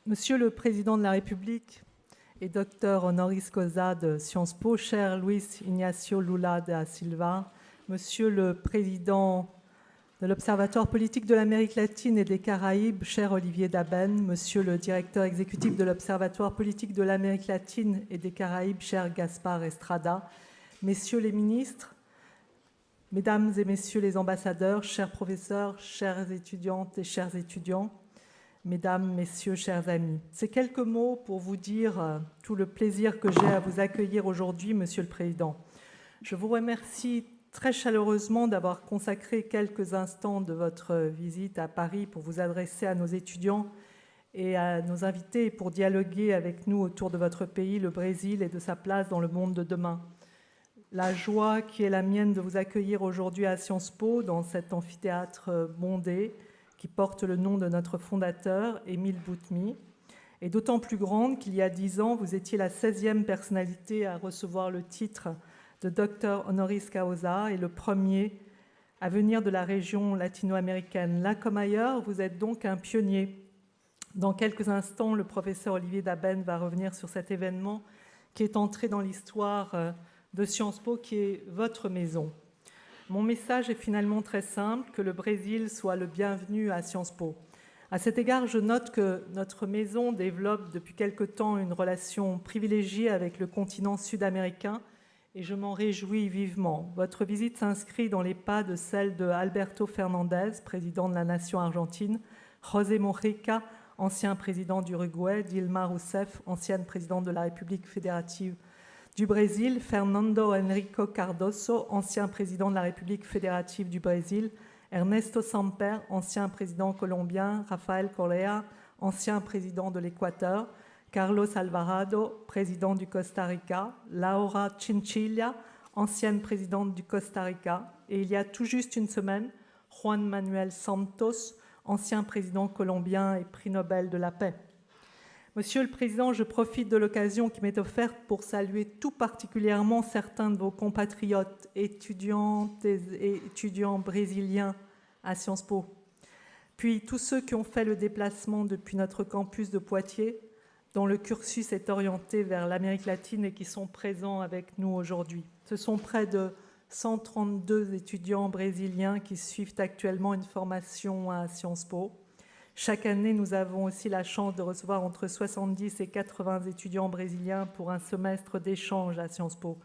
Monsieur le Président de la République et docteur honoris causa de Sciences Po, cher Luis Ignacio Lula da Silva, Monsieur le Président de l'Observatoire politique de l'Amérique latine et des Caraïbes, cher Olivier Daben, Monsieur le Directeur exécutif de l'Observatoire politique de l'Amérique latine et des Caraïbes, cher Gaspard Estrada, Messieurs les ministres, Mesdames et Messieurs les ambassadeurs, chers professeurs, chères étudiantes et chers étudiants, Mesdames, Messieurs, chers amis. Ces quelques mots pour vous dire tout le plaisir que j'ai à vous accueillir aujourd'hui, Monsieur le Président. Je vous remercie très chaleureusement d'avoir consacré quelques instants de votre visite à Paris pour vous adresser à nos étudiants et à nos invités pour dialoguer avec nous autour de votre pays, le Brésil, et de sa place dans le monde de demain. La joie qui est la mienne de vous accueillir aujourd'hui à Sciences Po, dans cet amphithéâtre bondé, qui porte le nom de notre fondateur, Émile Boutmy, est d'autant plus grande qu'il y a 10 ans, vous étiez la 16e personnalité à recevoir le titre de docteur honoris causa et le premier à venir de la région latino-américaine. Là comme ailleurs, vous êtes donc un pionnier. Dans quelques instants, le professeur Olivier Daben va revenir sur cet événement qui est entré dans l'histoire de Sciences Po, qui est votre maison. Mon message est finalement très simple, que le Brésil soit le bienvenu à Sciences Po. À cet égard, je note que notre maison développe depuis quelque temps une relation privilégiée avec le continent sud-américain et je m'en réjouis vivement. Votre visite s'inscrit dans les pas de celle de Alberto Fernandez, président de la nation argentine, José Mojica, ancien président d'Uruguay, Dilma Rousseff, ancienne présidente de la République fédérative du Brésil, Fernando Henrique Cardoso, ancien président de la République fédérative du Brésil, Ernesto Samper, ancien président colombien, Rafael Correa, ancien président de l'Équateur, Carlos Alvarado, président du Costa Rica, Laura Chinchilla, ancienne présidente du Costa Rica, et il y a tout juste une semaine, Juan Manuel Santos, ancien président colombien et prix Nobel de la paix. Monsieur le Président, je profite de l'occasion qui m'est offerte pour saluer tout particulièrement certains de vos compatriotes, étudiantes et étudiants brésiliens à Sciences Po, puis tous ceux qui ont fait le déplacement depuis notre campus de Poitiers, dont le cursus est orienté vers l'Amérique latine et qui sont présents avec nous aujourd'hui. Ce sont près de 132 étudiants brésiliens qui suivent actuellement une formation à Sciences Po. Chaque année, nous avons aussi la chance de recevoir entre 70 et 80 étudiants brésiliens pour un semestre d'échange à Sciences Po.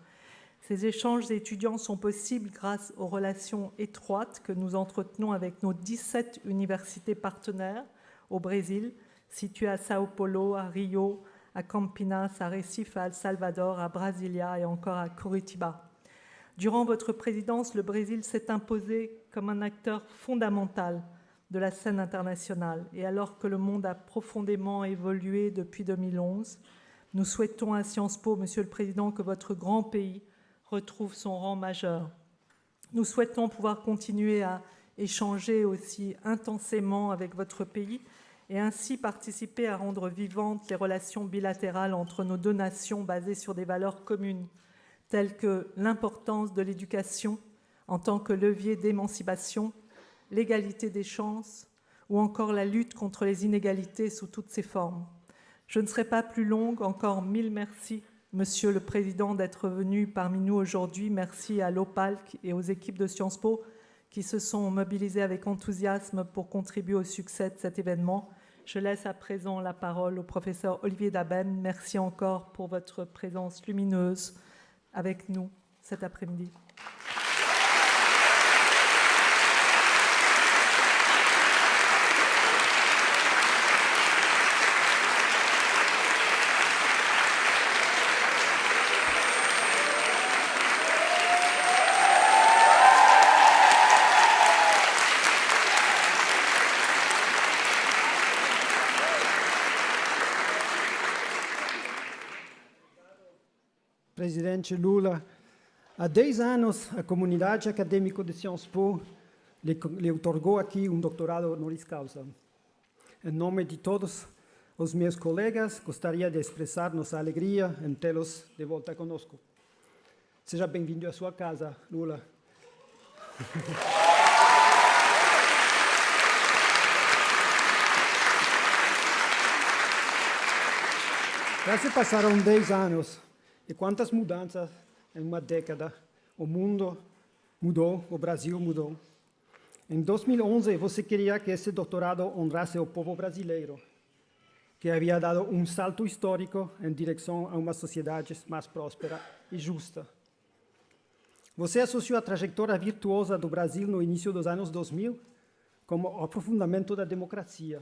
Ces échanges étudiants sont possibles grâce aux relations étroites que nous entretenons avec nos 17 universités partenaires au Brésil, situées à Sao Paulo, à Rio, à Campinas, à Recife, à El Salvador, à Brasilia et encore à Curitiba. Durant votre présidence, le Brésil s'est imposé comme un acteur fondamental de la scène internationale. Et alors que le monde a profondément évolué depuis 2011, nous souhaitons à Sciences Po, Monsieur le Président, que votre grand pays retrouve son rang majeur. Nous souhaitons pouvoir continuer à échanger aussi intensément avec votre pays et ainsi participer à rendre vivantes les relations bilatérales entre nos deux nations basées sur des valeurs communes, telles que l'importance de l'éducation en tant que levier d'émancipation, l'égalité des chances ou encore la lutte contre les inégalités sous toutes ses formes. Je ne serai pas plus longue, encore 1000 merci, Monsieur le Président, d'être venu parmi nous aujourd'hui. Merci à l'OPALC et aux équipes de Sciences Po qui se sont mobilisées avec enthousiasme pour contribuer au succès de cet événement. Je laisse à présent la parole au professeur Olivier Daben. Merci encore pour votre présence lumineuse avec nous cet après-midi. Presidente Lula, há 10 anos a comunidade acadêmica de Sciences Po lhe otorgou aqui doutorado honoris causa. Em nome de todos os meus colegas, gostaria de expressar nossa alegria em tê-los de volta conosco. Seja bem-vindo à sua casa, Lula. Já se passaram 10 anos e quantas mudanças em uma década. O mundo mudou, o Brasil mudou. Em 2011, você queria que esse doutorado honrasse o povo brasileiro, que havia dado um salto histórico em direção a uma sociedade mais próspera e justa. Você associou a trajetória virtuosa do Brasil no início dos anos 2000 como o aprofundamento da democracia.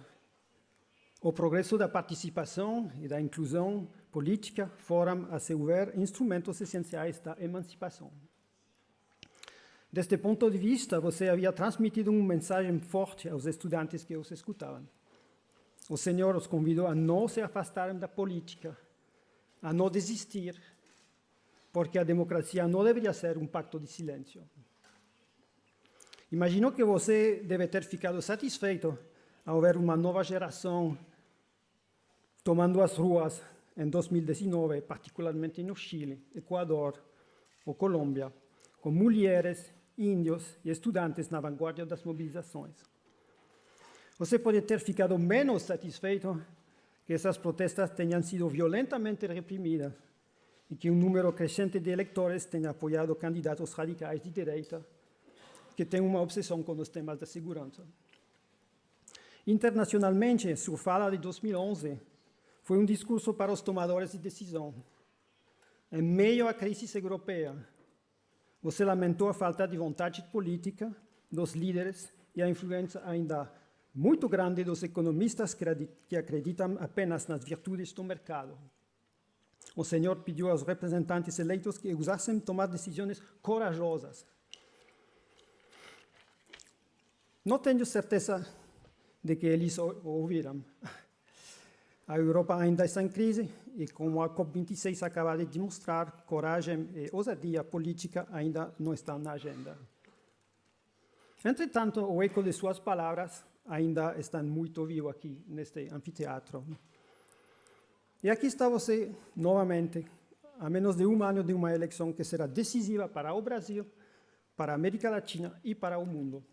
O progresso da participação e da inclusão política foram, a seu ver, instrumentos essenciais da emancipação. Deste ponto de vista, você havia transmitido uma mensagem forte aos estudantes que os escutavam. O Senhor os convidou a não se afastarem da política, a não desistir, porque a democracia não deveria ser um pacto de silêncio. Imagino que você deve ter ficado satisfeito ao ver uma nova geração tomando as ruas em 2019, particularmente no Chile, Equador ou Colômbia, com mulheres, índios e estudantes na vanguarda das mobilizações. Você pode ter ficado menos satisfeito que essas protestas tenham sido violentamente reprimidas e que um número crescente de eleitores tenha apoiado candidatos radicais de direita que têm uma obsessão com os temas da segurança. Internacionalmente, sua fala de 2011 foi um discurso para os tomadores de decisão. Em meio à crise europeia, você lamentou a falta de vontade política dos líderes e a influência ainda muito grande dos economistas que acreditam apenas nas virtudes do mercado. O Senhor pediu aos representantes eleitos que usassem tomar decisões corajosas. Não tenho certeza de que eles o ouviram. A Europa ainda está em crise e, como a COP26 acaba de demonstrar, coragem e ousadia política ainda não estão na agenda. Entretanto, o eco de suas palavras ainda está muito vivo aqui neste anfiteatro. E aqui está você, novamente, a menos de um ano de uma eleição que será decisiva para o Brasil, para a América Latina e para o mundo.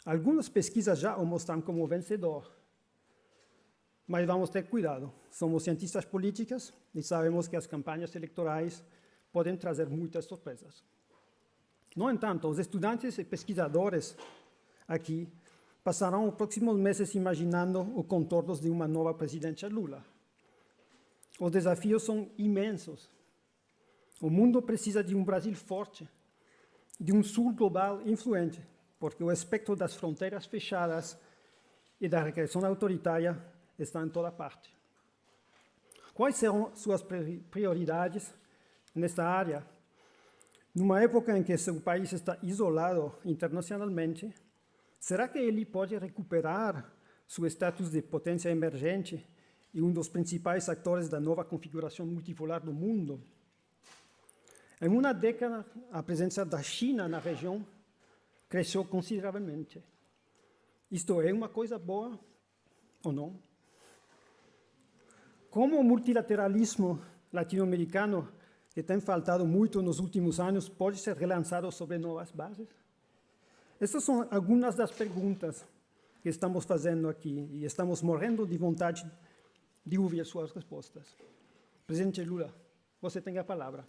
Algumas pesquisas já o mostram como vencedor, mas vamos ter cuidado. Somos cientistas políticos e sabemos que as campanhas eleitorais podem trazer muitas surpresas. No entanto, os estudantes e pesquisadores aqui passarão os próximos meses imaginando os contornos de uma nova presidência Lula. Os desafios são imensos. O mundo precisa de um Brasil forte, de um sul global influente, porque o espectro das fronteiras fechadas e da regressão autoritária está em toda parte. Quais serão suas prioridades nesta área? Numa época em que seu país está isolado internacionalmente, será que ele pode recuperar seu status de potência emergente e um dos principais atores da nova configuração multipolar do mundo? Em uma década, a presença da China na região cresceu consideravelmente. Isto é uma coisa boa ou não? Como o multilateralismo latino-americano, que tem faltado muito nos últimos anos, pode ser relançado sobre novas bases? Essas são algumas das perguntas que estamos fazendo aqui e estamos morrendo de vontade de ouvir suas respostas. Presidente Lula, você tem a palavra.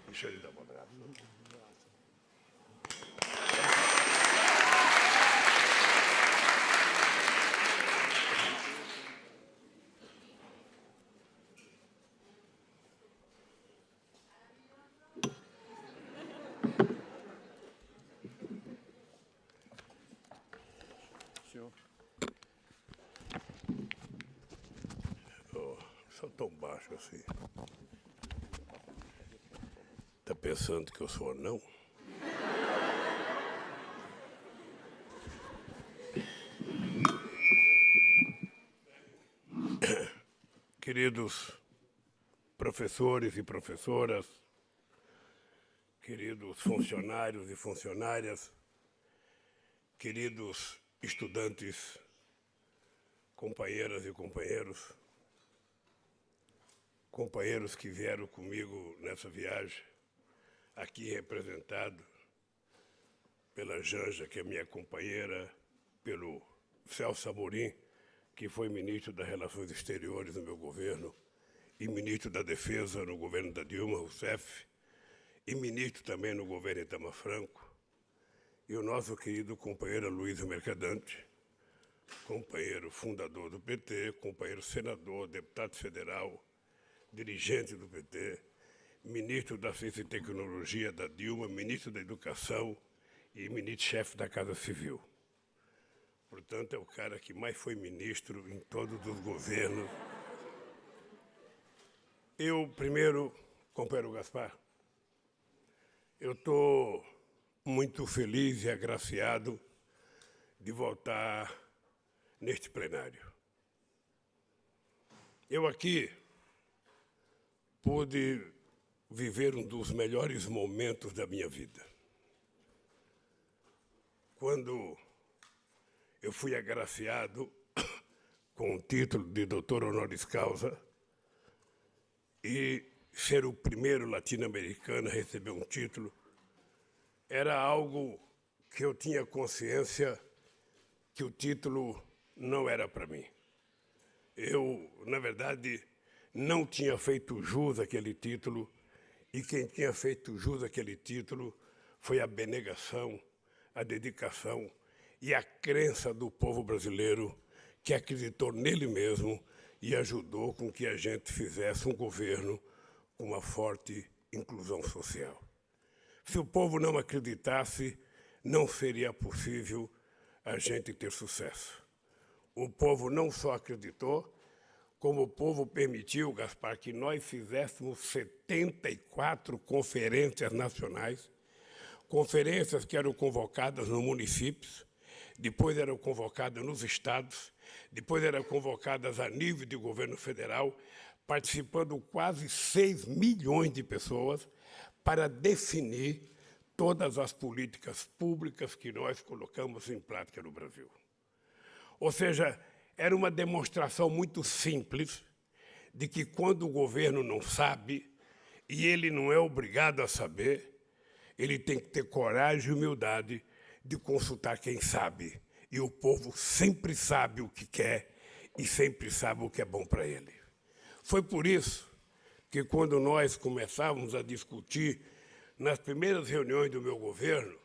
Deixa ele dar um abraço. Sou tão baixo assim. Tá pensando que eu sou anão? Queridos professores e professoras, queridos funcionários e funcionárias, queridos estudantes companheiras e companheiros que vieram comigo nessa viagem, aqui representado pela Janja, que é minha companheira, pelo Celso Amorim, que foi ministro das Relações Exteriores no meu governo, e ministro da Defesa no governo da Dilma Rousseff, e ministro também no governo Itamar Franco, e o nosso querido companheiro Luiz Mercadante, companheiro fundador do PT, companheiro senador, deputado federal, dirigente do PT, ministro da Ciência e Tecnologia da Dilma, ministro da Educação e ministro-chefe da Casa Civil. Portanto, é o cara que mais foi ministro em todos os governos. Eu, primeiro, companheiro Gaspar, eu estou muito feliz e agraciado de voltar neste plenário. Eu aqui pude viver um dos melhores momentos da minha vida. Quando eu fui agraciado com o título de doutor honoris causa e ser o primeiro latino-americano a receber um título, era algo que eu tinha consciência que o título não era para mim. Eu, na verdade, não tinha feito jus àquele título, e quem tinha feito jus àquele título foi a abnegação, a dedicação e a crença do povo brasileiro, que acreditou nele mesmo e ajudou com que a gente fizesse um governo com uma forte inclusão social. Se o povo não acreditasse, não seria possível a gente ter sucesso. O povo não só acreditou, como o povo permitiu, Gaspar, que nós fizéssemos 74 conferências nacionais, conferências que eram convocadas nos municípios, depois eram convocadas nos estados, depois eram convocadas a nível de governo federal, participando quase 6 milhões de pessoas para definir todas as políticas públicas que nós colocamos em prática no Brasil. Ou seja, era uma demonstração muito simples de que quando o governo não sabe, e ele não é obrigado a saber, ele tem que ter coragem e humildade de consultar quem sabe. E o povo sempre sabe o que quer e sempre sabe o que é bom para ele. Foi por isso que quando nós começávamos a discutir nas primeiras reuniões do meu governo,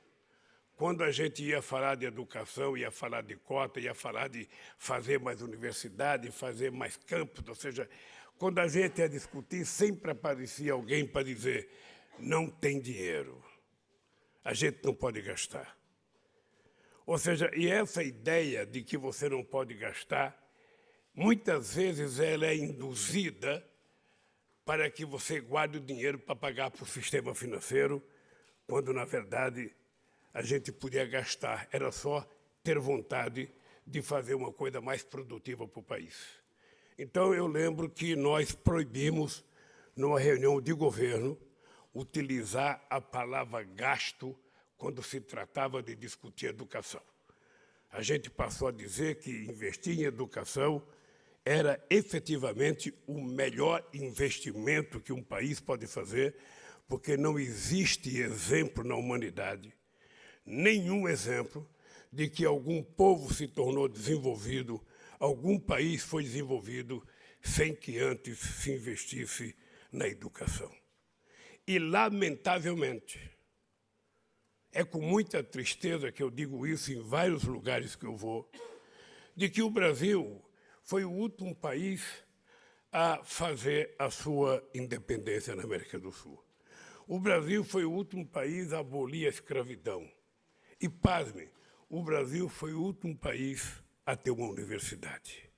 quando a gente ia falar de educação, ia falar de cota, ia falar de fazer mais universidade, fazer mais campos, ou seja, quando a gente ia discutir, sempre aparecia alguém para dizer: não tem dinheiro, a gente não pode gastar. Ou seja, e essa ideia de que você não pode gastar, muitas vezes ela é induzida para que você guarde o dinheiro para pagar para o sistema financeiro, quando, na verdade, a gente podia gastar, era só ter vontade de fazer uma coisa mais produtiva para o país. Então, eu lembro que nós proibimos, numa reunião de governo, utilizar a palavra gasto quando se tratava de discutir educação. A gente passou a dizer que investir em educação era efetivamente o melhor investimento que um país pode fazer, porque não existe exemplo na humanidade, nenhum exemplo de que algum povo se tornou desenvolvido, algum país foi desenvolvido sem que antes se investisse na educação. E, lamentavelmente, é com muita tristeza que eu digo isso em vários lugares que eu vou, de que o Brasil foi o último país a fazer a sua independência na América do Sul. O Brasil foi o último país a abolir a escravidão. E, pasmem, o Brasil foi o último país a ter uma universidade.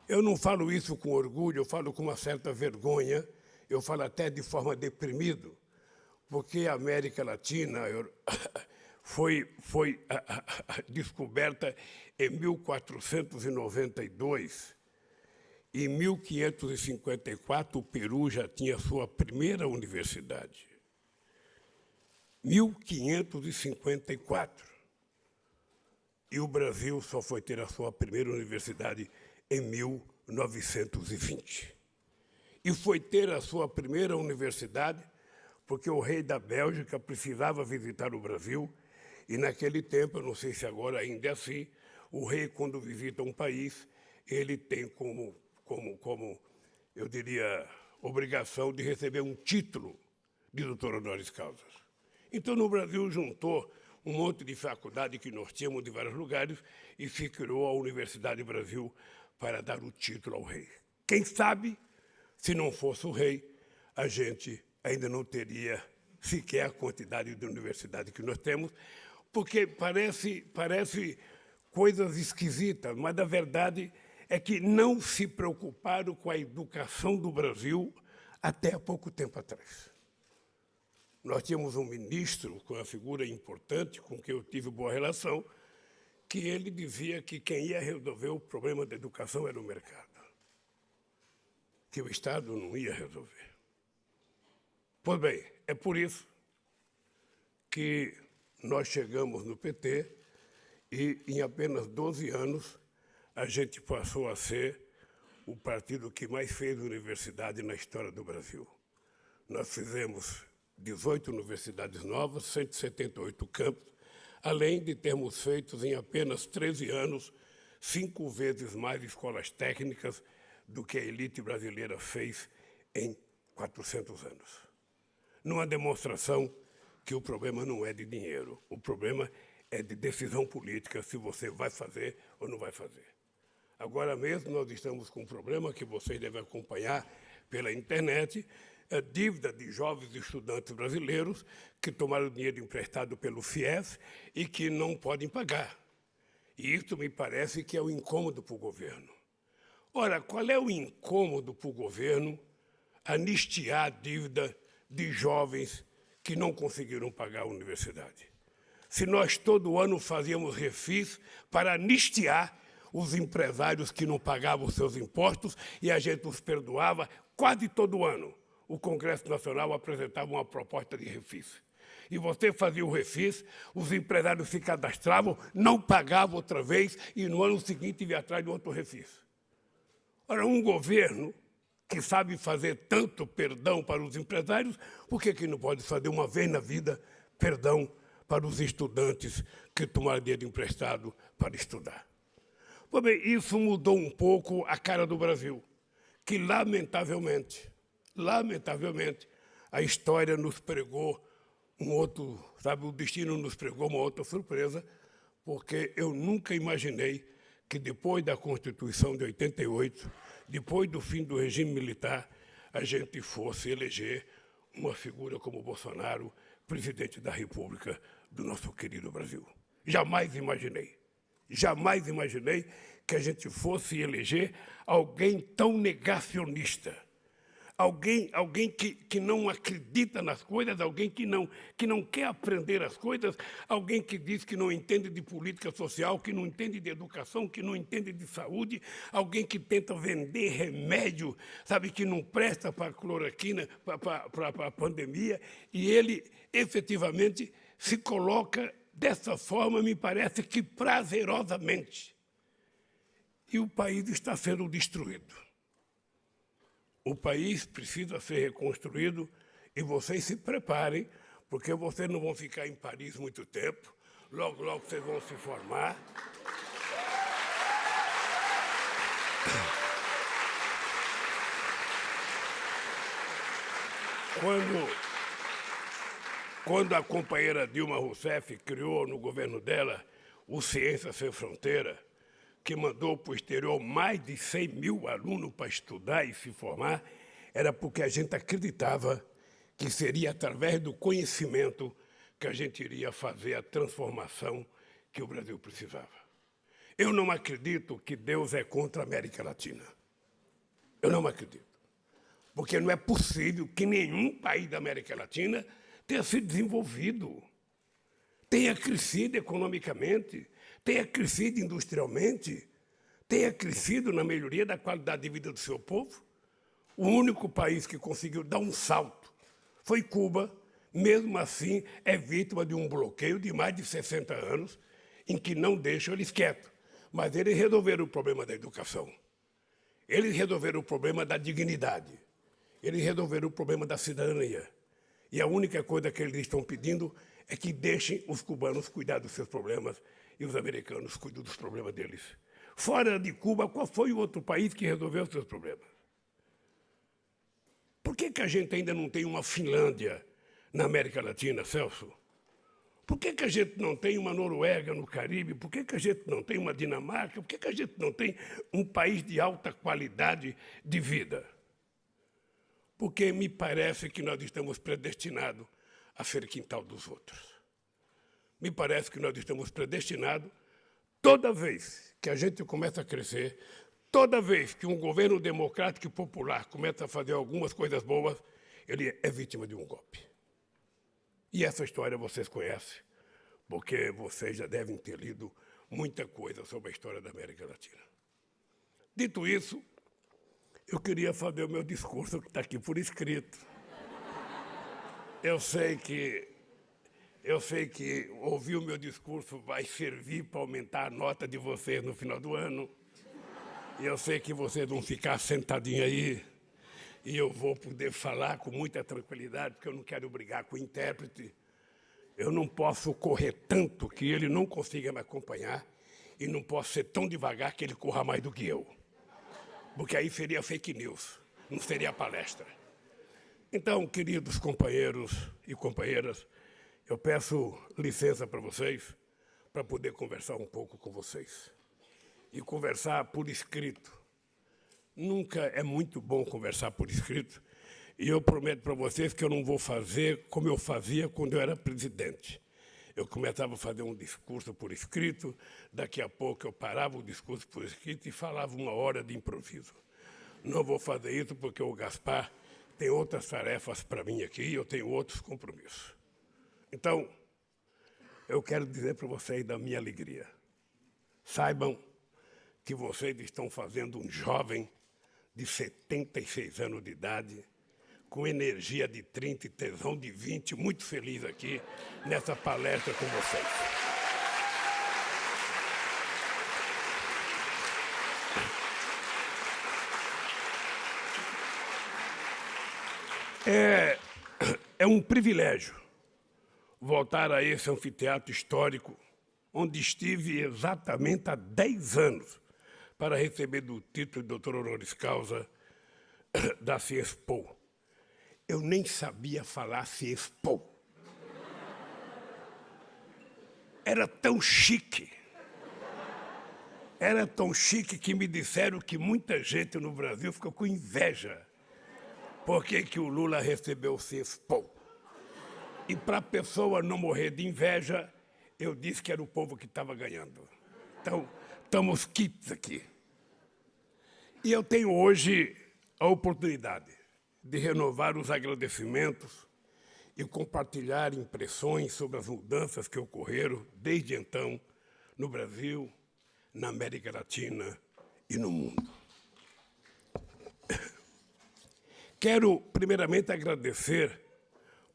Eu não falo isso com orgulho, eu falo com uma certa vergonha, eu falo até de forma deprimido, porque a América Latina foi descoberta em 1492. Em 1554, o Peru já tinha sua primeira universidade. 1554. e o Brasil só foi ter a sua primeira universidade em 1920. E foi ter a sua primeira universidade porque o rei da Bélgica precisava visitar o Brasil, e naquele tempo, eu não sei se agora ainda é assim, o rei, quando visita um país, ele tem como eu diria, obrigação de receber um título de doutor honoris causa. Então, no Brasil, juntou um monte de faculdade que nós tínhamos de vários lugares e se criou a Universidade Brasil para dar o título ao rei. Quem sabe, se não fosse o rei, a gente ainda não teria sequer a quantidade de universidade que nós temos, porque parece coisas esquisitas, mas a verdade é que não se preocuparam com a educação do Brasil até há pouco tempo atrás. Nós tínhamos um ministro, com uma figura importante, com quem eu tive boa relação, que ele dizia que quem ia resolver o problema da educação era o mercado, que o Estado não ia resolver. Pois bem, é por isso que nós chegamos no PT e, em apenas 12 anos, a gente passou a ser o partido que mais fez universidade na história do Brasil. Nós fizemos 18 universidades novas, 178 campos, além de termos feito, em apenas 13 anos, 5 vezes mais escolas técnicas do que a elite brasileira fez em 400 anos. Numa demonstração que o problema não é de dinheiro, o problema é de decisão política, se você vai fazer ou não vai fazer. Agora mesmo nós estamos com um problema que vocês devem acompanhar pela internet, a dívida de jovens estudantes brasileiros que tomaram dinheiro emprestado pelo FIES e que não podem pagar. E isso me parece que é um incômodo para o governo. Ora, qual é o incômodo para o governo anistiar a dívida de jovens que não conseguiram pagar a universidade? Se nós todo ano fazíamos refis para anistiar os empresários que não pagavam os seus impostos e a gente os perdoava quase todo ano. O Congresso Nacional apresentava uma proposta de refis. E você fazia o refis, os empresários se cadastravam, não pagavam outra vez e no ano seguinte ia atrás de outro refis. Ora, um governo que sabe fazer tanto perdão para os empresários, por que não pode fazer uma vez na vida perdão para os estudantes que tomaram dinheiro emprestado para estudar? Pois bem, isso mudou um pouco a cara do Brasil, que lamentavelmente, a história nos pregou um outro, o destino nos pregou uma outra surpresa, porque eu nunca imaginei que depois da Constituição de 88, depois do fim do regime militar, a gente fosse eleger uma figura como Bolsonaro, presidente da República do nosso querido Brasil. Jamais imaginei que a gente fosse eleger alguém tão negacionista, alguém que não acredita nas coisas, alguém que não quer aprender as coisas, alguém que diz que não entende de política social, que não entende de educação, que não entende de saúde, alguém que tenta vender remédio, que não presta para a cloroquina, para a pandemia, e ele efetivamente se coloca dessa forma, me parece que prazerosamente. E o país está sendo destruído. O país precisa ser reconstruído e vocês se preparem, porque vocês não vão ficar em Paris muito tempo. Logo, logo vocês vão se formar. Quando a companheira Dilma Rousseff criou no governo dela o Ciência Sem Fronteira, que mandou para o exterior mais de 100 mil alunos para estudar e se formar, era porque a gente acreditava que seria através do conhecimento que a gente iria fazer a transformação que o Brasil precisava. Eu não acredito que Deus é contra a América Latina. Eu não acredito. Porque não é possível que nenhum país da América Latina tenha sido desenvolvido, tenha crescido economicamente, tenha crescido industrialmente, tenha crescido na melhoria da qualidade de vida do seu povo. O único país que conseguiu dar um salto foi Cuba. Mesmo assim, é vítima de um bloqueio de mais de 60 anos. em que não deixam eles quietos. Mas eles resolveram o problema da educação. Eles resolveram o problema da dignidade. Eles resolveram o problema da cidadania. E a única coisa que eles estão pedindo é que deixem os cubanos cuidar dos seus problemas e os americanos cuidem dos problemas deles. Fora de Cuba, qual foi o outro país que resolveu os seus problemas? Por que a gente ainda não tem uma Finlândia na América Latina, Celso? Por que a gente não tem uma Noruega no Caribe? Por que a gente não tem uma Dinamarca? Por que a gente não tem um país de alta qualidade de vida? Porque me parece que nós estamos predestinados a ser quintal dos outros. Me parece que nós estamos predestinados, toda vez que a gente começa a crescer, toda vez que um governo democrático e popular começa a fazer algumas coisas boas, ele é vítima de um golpe. E essa história vocês conhecem, porque vocês já devem ter lido muita coisa sobre a história da América Latina. Dito isso, eu queria fazer o meu discurso que está aqui por escrito. Eu sei que ouvir o meu discurso vai servir para aumentar a nota de vocês no final do ano. E eu sei que vocês vão ficar sentadinhos aí e eu vou poder falar com muita tranquilidade, porque eu não quero brigar com o intérprete. Eu não posso correr tanto que ele não consiga me acompanhar e não posso ser tão devagar que ele corra mais do que eu. Porque aí seria fake news, não seria palestra. Então, queridos companheiros e companheiras, eu peço licença para vocês, para poder conversar um pouco com vocês. E conversar por escrito. Nunca é muito bom conversar por escrito, e eu prometo para vocês que eu não vou fazer como eu fazia quando eu era presidente. Eu começava a fazer um discurso por escrito, daqui a pouco eu parava o discurso por escrito e falava 1 hora de improviso. Não vou fazer isso porque o Gaspar tem outras tarefas para mim aqui e eu tenho outros compromissos. Então, eu quero dizer para vocês da minha alegria. Saibam que vocês estão fazendo um jovem de 76 anos de idade, com energia de 30 e tesão de 20, muito feliz aqui nessa palestra com vocês. É um privilégio voltar a esse anfiteatro histórico, onde estive exatamente há 10 anos para receber do título de doutor honoris causa da CIESPO. Eu nem sabia falar CIESPO. Era tão chique. Era tão chique que me disseram que muita gente no Brasil ficou com inveja. Por que o Lula recebeu o CIESPO? E para a pessoa não morrer de inveja, eu disse que era o povo que estava ganhando. Então, estamos quites aqui. E eu tenho hoje a oportunidade de renovar os agradecimentos e compartilhar impressões sobre as mudanças que ocorreram desde então no Brasil, na América Latina e no mundo. Quero, primeiramente, agradecer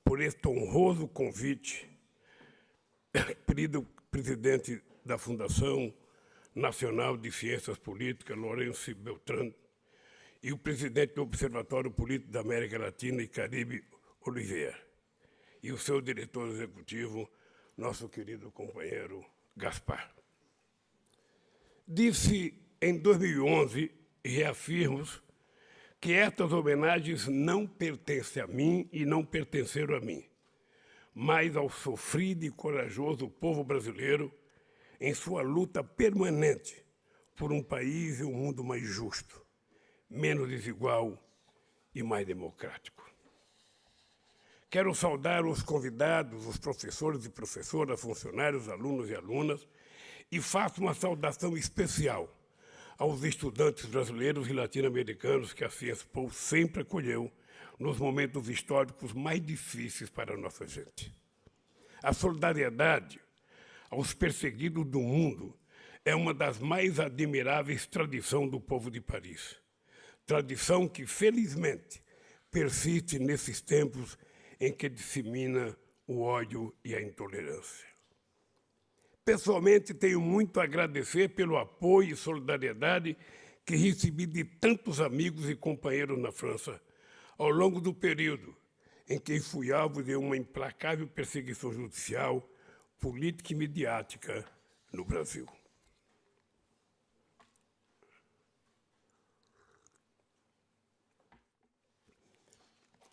por este honroso convite, querido presidente da Fundação Nacional de Ciências Políticas, Lourenço Beltrán, e o presidente do Observatório Político da América Latina e Caribe, Oliveira, e o seu diretor executivo, nosso querido companheiro Gaspar. Disse em 2011, e reafirmo, que estas homenagens não pertencem a mim e não pertenceram a mim, mas ao sofrido e corajoso povo brasileiro em sua luta permanente por um país e um mundo mais justo, menos desigual e mais democrático. Quero saudar os convidados, os professores e professoras, funcionários, alunos e alunas, e faço uma saudação especial aos estudantes brasileiros e latino-americanos que a CIESPO sempre acolheu nos momentos históricos mais difíceis para a nossa gente. A solidariedade aos perseguidos do mundo é uma das mais admiráveis tradições do povo de Paris. Tradição que, felizmente, persiste nesses tempos em que dissemina o ódio e a intolerância. Pessoalmente, tenho muito a agradecer pelo apoio e solidariedade que recebi de tantos amigos e companheiros na França ao longo do período em que fui alvo de uma implacável perseguição judicial, política e midiática no Brasil.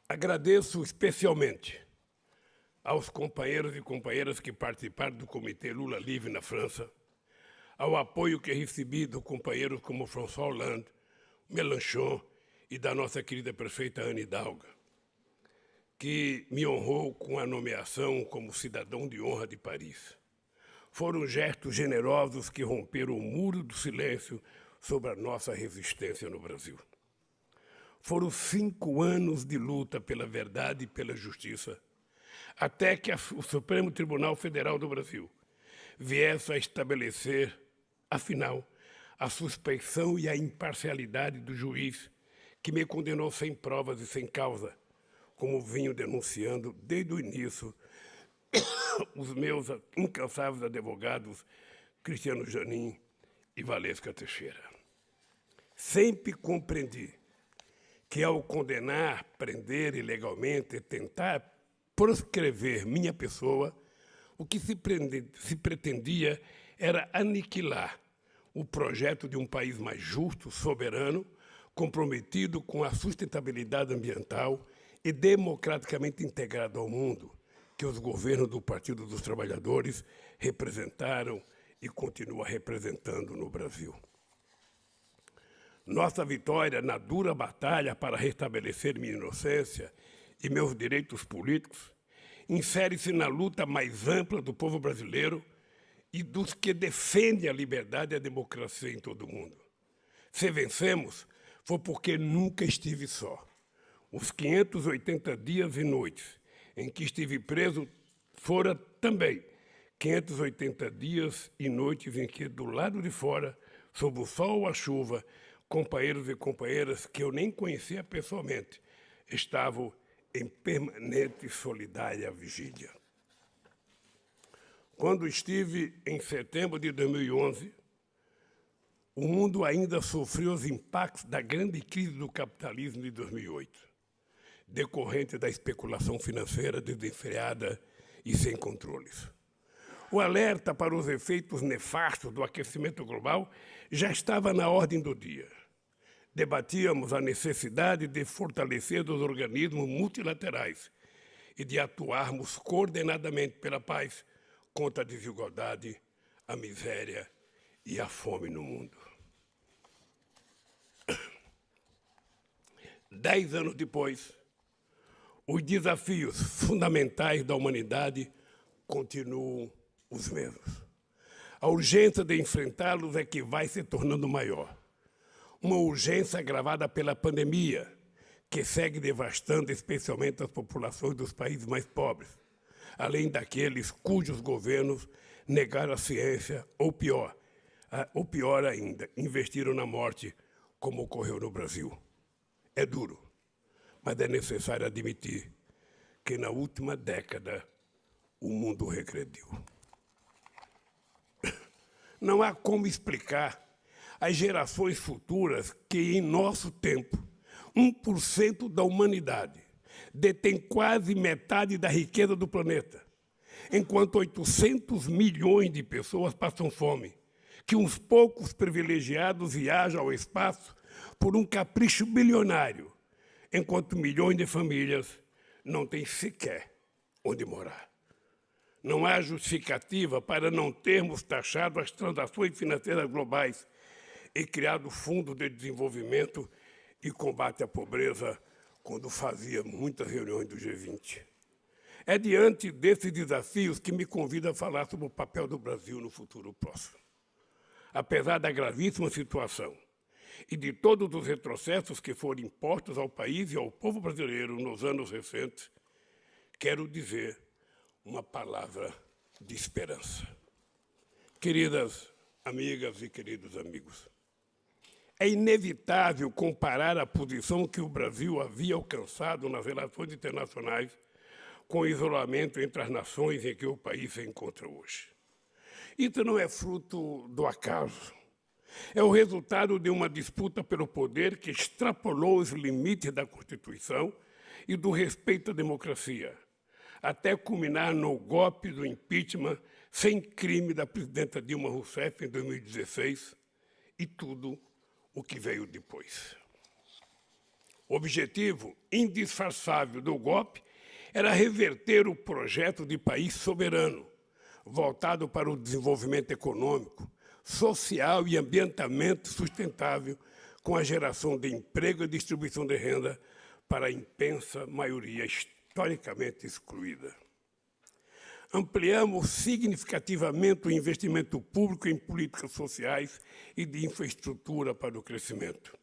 Agradeço especialmente aos companheiros e companheiras que participaram do Comitê Lula Livre na França, ao apoio que recebi de companheiros como François Hollande, Mélenchon e da nossa querida prefeita Anne Hidalgo, que me honrou com a nomeação como cidadão de honra de Paris. Foram gestos generosos que romperam o muro do silêncio sobre a nossa resistência no Brasil. Foram 5 anos de luta pela verdade e pela justiça, até que o Supremo Tribunal Federal do Brasil viesse a estabelecer, afinal, a suspeição e a imparcialidade do juiz que me condenou sem provas e sem causa, como vinham denunciando desde o início os meus incansáveis advogados Cristiano Janin e Valesca Teixeira. Sempre compreendi que, ao condenar, prender ilegalmente e tentar proscrever minha pessoa, o que se pretendia era aniquilar o projeto de um país mais justo, soberano, comprometido com a sustentabilidade ambiental e democraticamente integrado ao mundo, que os governos do Partido dos Trabalhadores representaram e continuam representando no Brasil. Nossa vitória na dura batalha para restabelecer minha inocência e meus direitos políticos insere-se na luta mais ampla do povo brasileiro e dos que defendem a liberdade e a democracia em todo o mundo. Se vencemos, foi porque nunca estive só. Os 580 dias e noites em que estive preso foram também 580 dias e noites em que, do lado de fora, sob o sol ou a chuva, companheiros e companheiras que eu nem conhecia pessoalmente estavam em permanente e solidária vigília. Quando estive em setembro de 2011, o mundo ainda sofreu os impactos da grande crise do capitalismo de 2008, decorrente da especulação financeira desenfreada e sem controles. O alerta para os efeitos nefastos do aquecimento global já estava na ordem do dia. Debatíamos a necessidade de fortalecer os organismos multilaterais e de atuarmos coordenadamente pela paz contra a desigualdade, a miséria e a fome no mundo. 10 anos depois, os desafios fundamentais da humanidade continuam os mesmos. A urgência de enfrentá-los é que vai se tornando maior. Uma urgência agravada pela pandemia, que segue devastando especialmente as populações dos países mais pobres, além daqueles cujos governos negaram a ciência, ou pior ainda, investiram na morte, como ocorreu no Brasil. É duro, mas é necessário admitir que na última década o mundo regrediu. Não há como explicar às gerações futuras que, em nosso tempo, 1% da humanidade detém quase metade da riqueza do planeta, enquanto 800 milhões de pessoas passam fome, que uns poucos privilegiados viajam ao espaço por um capricho bilionário, enquanto milhões de famílias não têm sequer onde morar. Não há justificativa para não termos taxado as transações financeiras globais e criado o Fundo de Desenvolvimento e Combate à Pobreza quando fazia muitas reuniões do G20. É diante desses desafios que me convida a falar sobre o papel do Brasil no futuro próximo. Apesar da gravíssima situação e de todos os retrocessos que foram impostos ao país e ao povo brasileiro nos anos recentes, quero dizer uma palavra de esperança. Queridas amigas e queridos amigos, é inevitável comparar a posição que o Brasil havia alcançado nas relações internacionais com o isolamento entre as nações em que o país se encontra hoje. Isso não é fruto do acaso. É o resultado de uma disputa pelo poder que extrapolou os limites da Constituição e do respeito à democracia, até culminar no golpe do impeachment sem crime da presidenta Dilma Rousseff em 2016 e tudo o que veio depois. O objetivo indisfarçável do golpe era reverter o projeto de país soberano, voltado para o desenvolvimento econômico, social e ambientalmente sustentável, com a geração de emprego e distribuição de renda para a imensa maioria historicamente excluída. Ampliamos significativamente o investimento público em políticas sociais e de infraestrutura para o crescimento,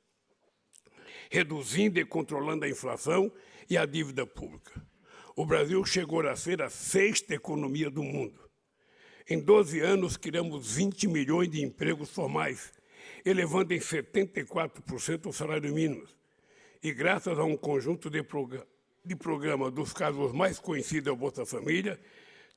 reduzindo e controlando a inflação e a dívida pública. O Brasil chegou a ser a 6ª economia do mundo. Em 12 anos, criamos 20 milhões de empregos formais, elevando em 74% o salário mínimo. E graças a um conjunto de programas, dos casos mais conhecidos, a Bolsa Família,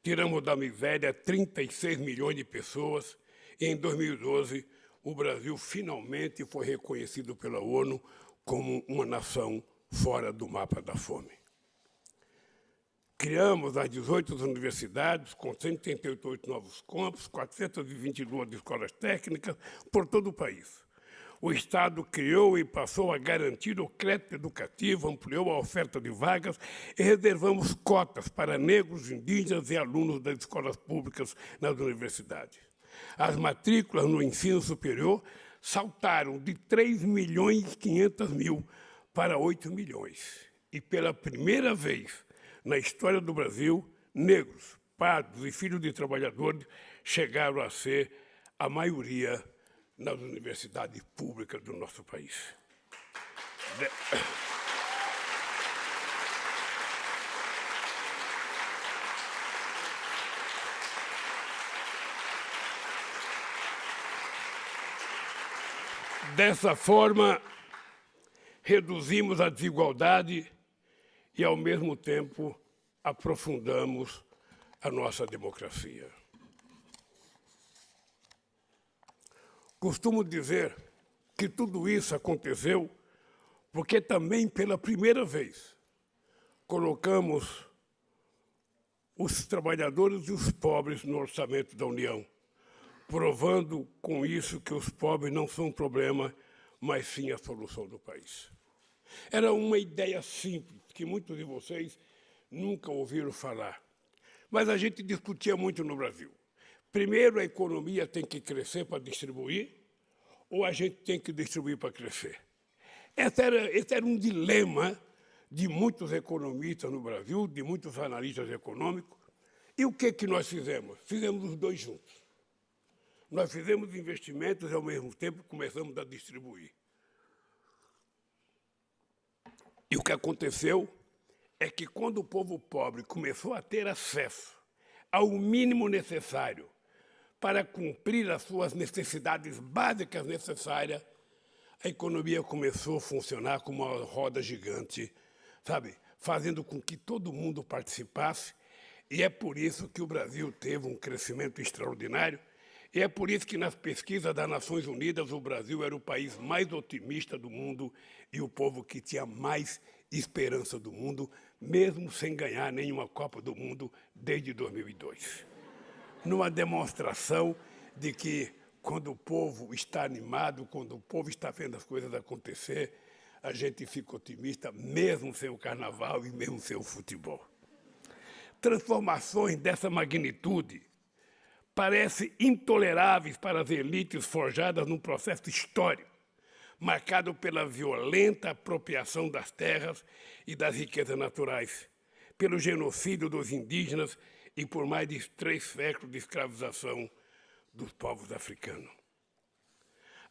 tiramos da miséria 36 milhões de pessoas. E em 2012, o Brasil finalmente foi reconhecido pela ONU como uma nação fora do mapa da fome. Criamos as 18 universidades, com 188 novos campos, 422 escolas técnicas por todo o país. O Estado criou e passou a garantir o crédito educativo, ampliou a oferta de vagas e reservamos cotas para negros, indígenas e alunos das escolas públicas nas universidades. As matrículas no ensino superior saltaram de 3.500.000 para 8 milhões. E pela primeira vez na história do Brasil, negros, pardos e filhos de trabalhadores chegaram a ser a maioria nas universidades públicas do nosso país. Dessa forma, reduzimos a desigualdade e, ao mesmo tempo, aprofundamos a nossa democracia. Costumo dizer que tudo isso aconteceu porque também, pela primeira vez, colocamos os trabalhadores e os pobres no orçamento da União, provando com isso que os pobres não são um problema, mas sim a solução do país. Era uma ideia simples, que muitos de vocês nunca ouviram falar, mas a gente discutia muito no Brasil. Primeiro, a economia tem que crescer para distribuir, ou a gente tem que distribuir para crescer? Esse era um dilema de muitos economistas no Brasil, de muitos analistas econômicos. E o que nós fizemos? Fizemos os dois juntos. Nós fizemos investimentos e, ao mesmo tempo, começamos a distribuir. E o que aconteceu é que, quando o povo pobre começou a ter acesso ao mínimo necessário para cumprir as suas necessidades básicas necessárias, a economia começou a funcionar como uma roda gigante, sabe? Fazendo com que todo mundo participasse. E é por isso que o Brasil teve um crescimento extraordinário. E é por isso que, nas pesquisas das Nações Unidas, o Brasil era o país mais otimista do mundo e o povo que tinha mais esperança do mundo, mesmo sem ganhar nenhuma Copa do Mundo desde 2002. Numa demonstração de que, quando o povo está animado, quando o povo está vendo as coisas acontecer, a gente fica otimista, mesmo sem o carnaval e mesmo sem o futebol. Transformações dessa magnitude parecem intoleráveis para as elites forjadas num processo histórico, marcado pela violenta apropriação das terras e das riquezas naturais, pelo genocídio dos indígenas e por mais de 3 séculos de escravização dos povos africanos.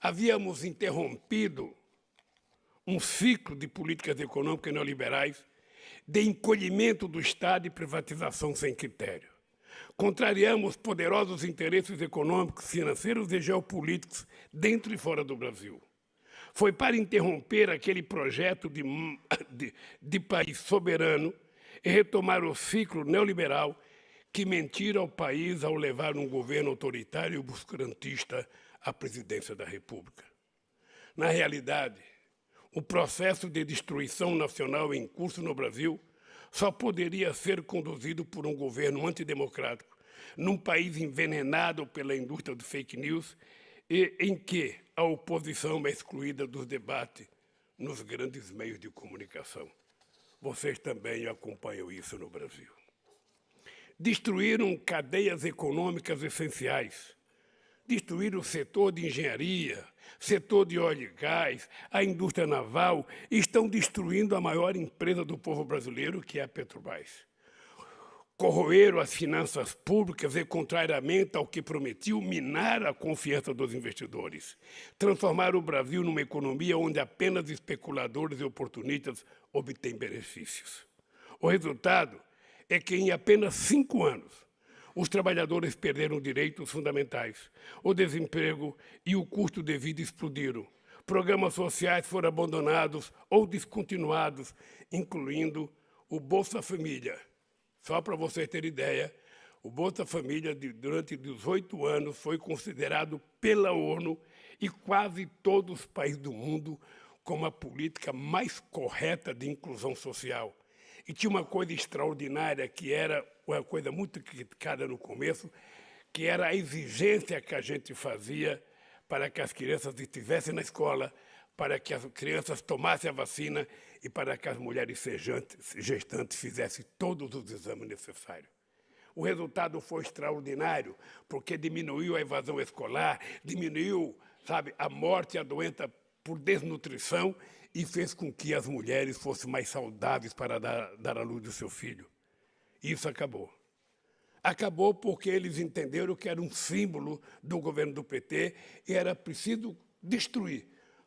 Havíamos interrompido um ciclo de políticas econômicas neoliberais de encolhimento do Estado e privatização sem critério. Contrariamos poderosos interesses econômicos, financeiros e geopolíticos dentro e fora do Brasil. Foi para interromper aquele projeto de país soberano e retomar o ciclo neoliberal que mentir ao país ao levar um governo autoritário e obscurantista à presidência da República. Na realidade, o processo de destruição nacional em curso no Brasil só poderia ser conduzido por um governo antidemocrático, num país envenenado pela indústria do fake news e em que a oposição é excluída dos debates nos grandes meios de comunicação. Vocês também acompanham isso no Brasil. Destruíram cadeias econômicas essenciais, destruíram o setor de engenharia, setor de óleo e gás, a indústria naval, e estão destruindo a maior empresa do povo brasileiro, que é a Petrobras. Corroeram as finanças públicas e, contrariamente ao que prometiu, minaram a confiança dos investidores. Transformaram o Brasil numa economia onde apenas especuladores e oportunistas obtêm benefícios. O resultado é que, em apenas 5 anos, os trabalhadores perderam direitos fundamentais, o desemprego e o custo de vida explodiram. Programas sociais foram abandonados ou descontinuados, incluindo o Bolsa Família. Só para você ter ideia, o Bolsa Família, durante 18 anos, foi considerado pela ONU e quase todos os países do mundo como a política mais correta de inclusão social. E tinha uma coisa extraordinária, que era uma coisa muito criticada no começo, que era a exigência que a gente fazia para que as crianças estivessem na escola, para que as crianças tomassem a vacina e para que as mulheres gestantes fizessem todos os exames necessários. O resultado foi extraordinário, porque diminuiu a evasão escolar, diminuiu, a morte e a doença por desnutrição e fez com que as mulheres fossem mais saudáveis para dar à luz do seu filho. Isso acabou. Acabou porque eles entenderam que era um símbolo do governo do PT e era preciso destruir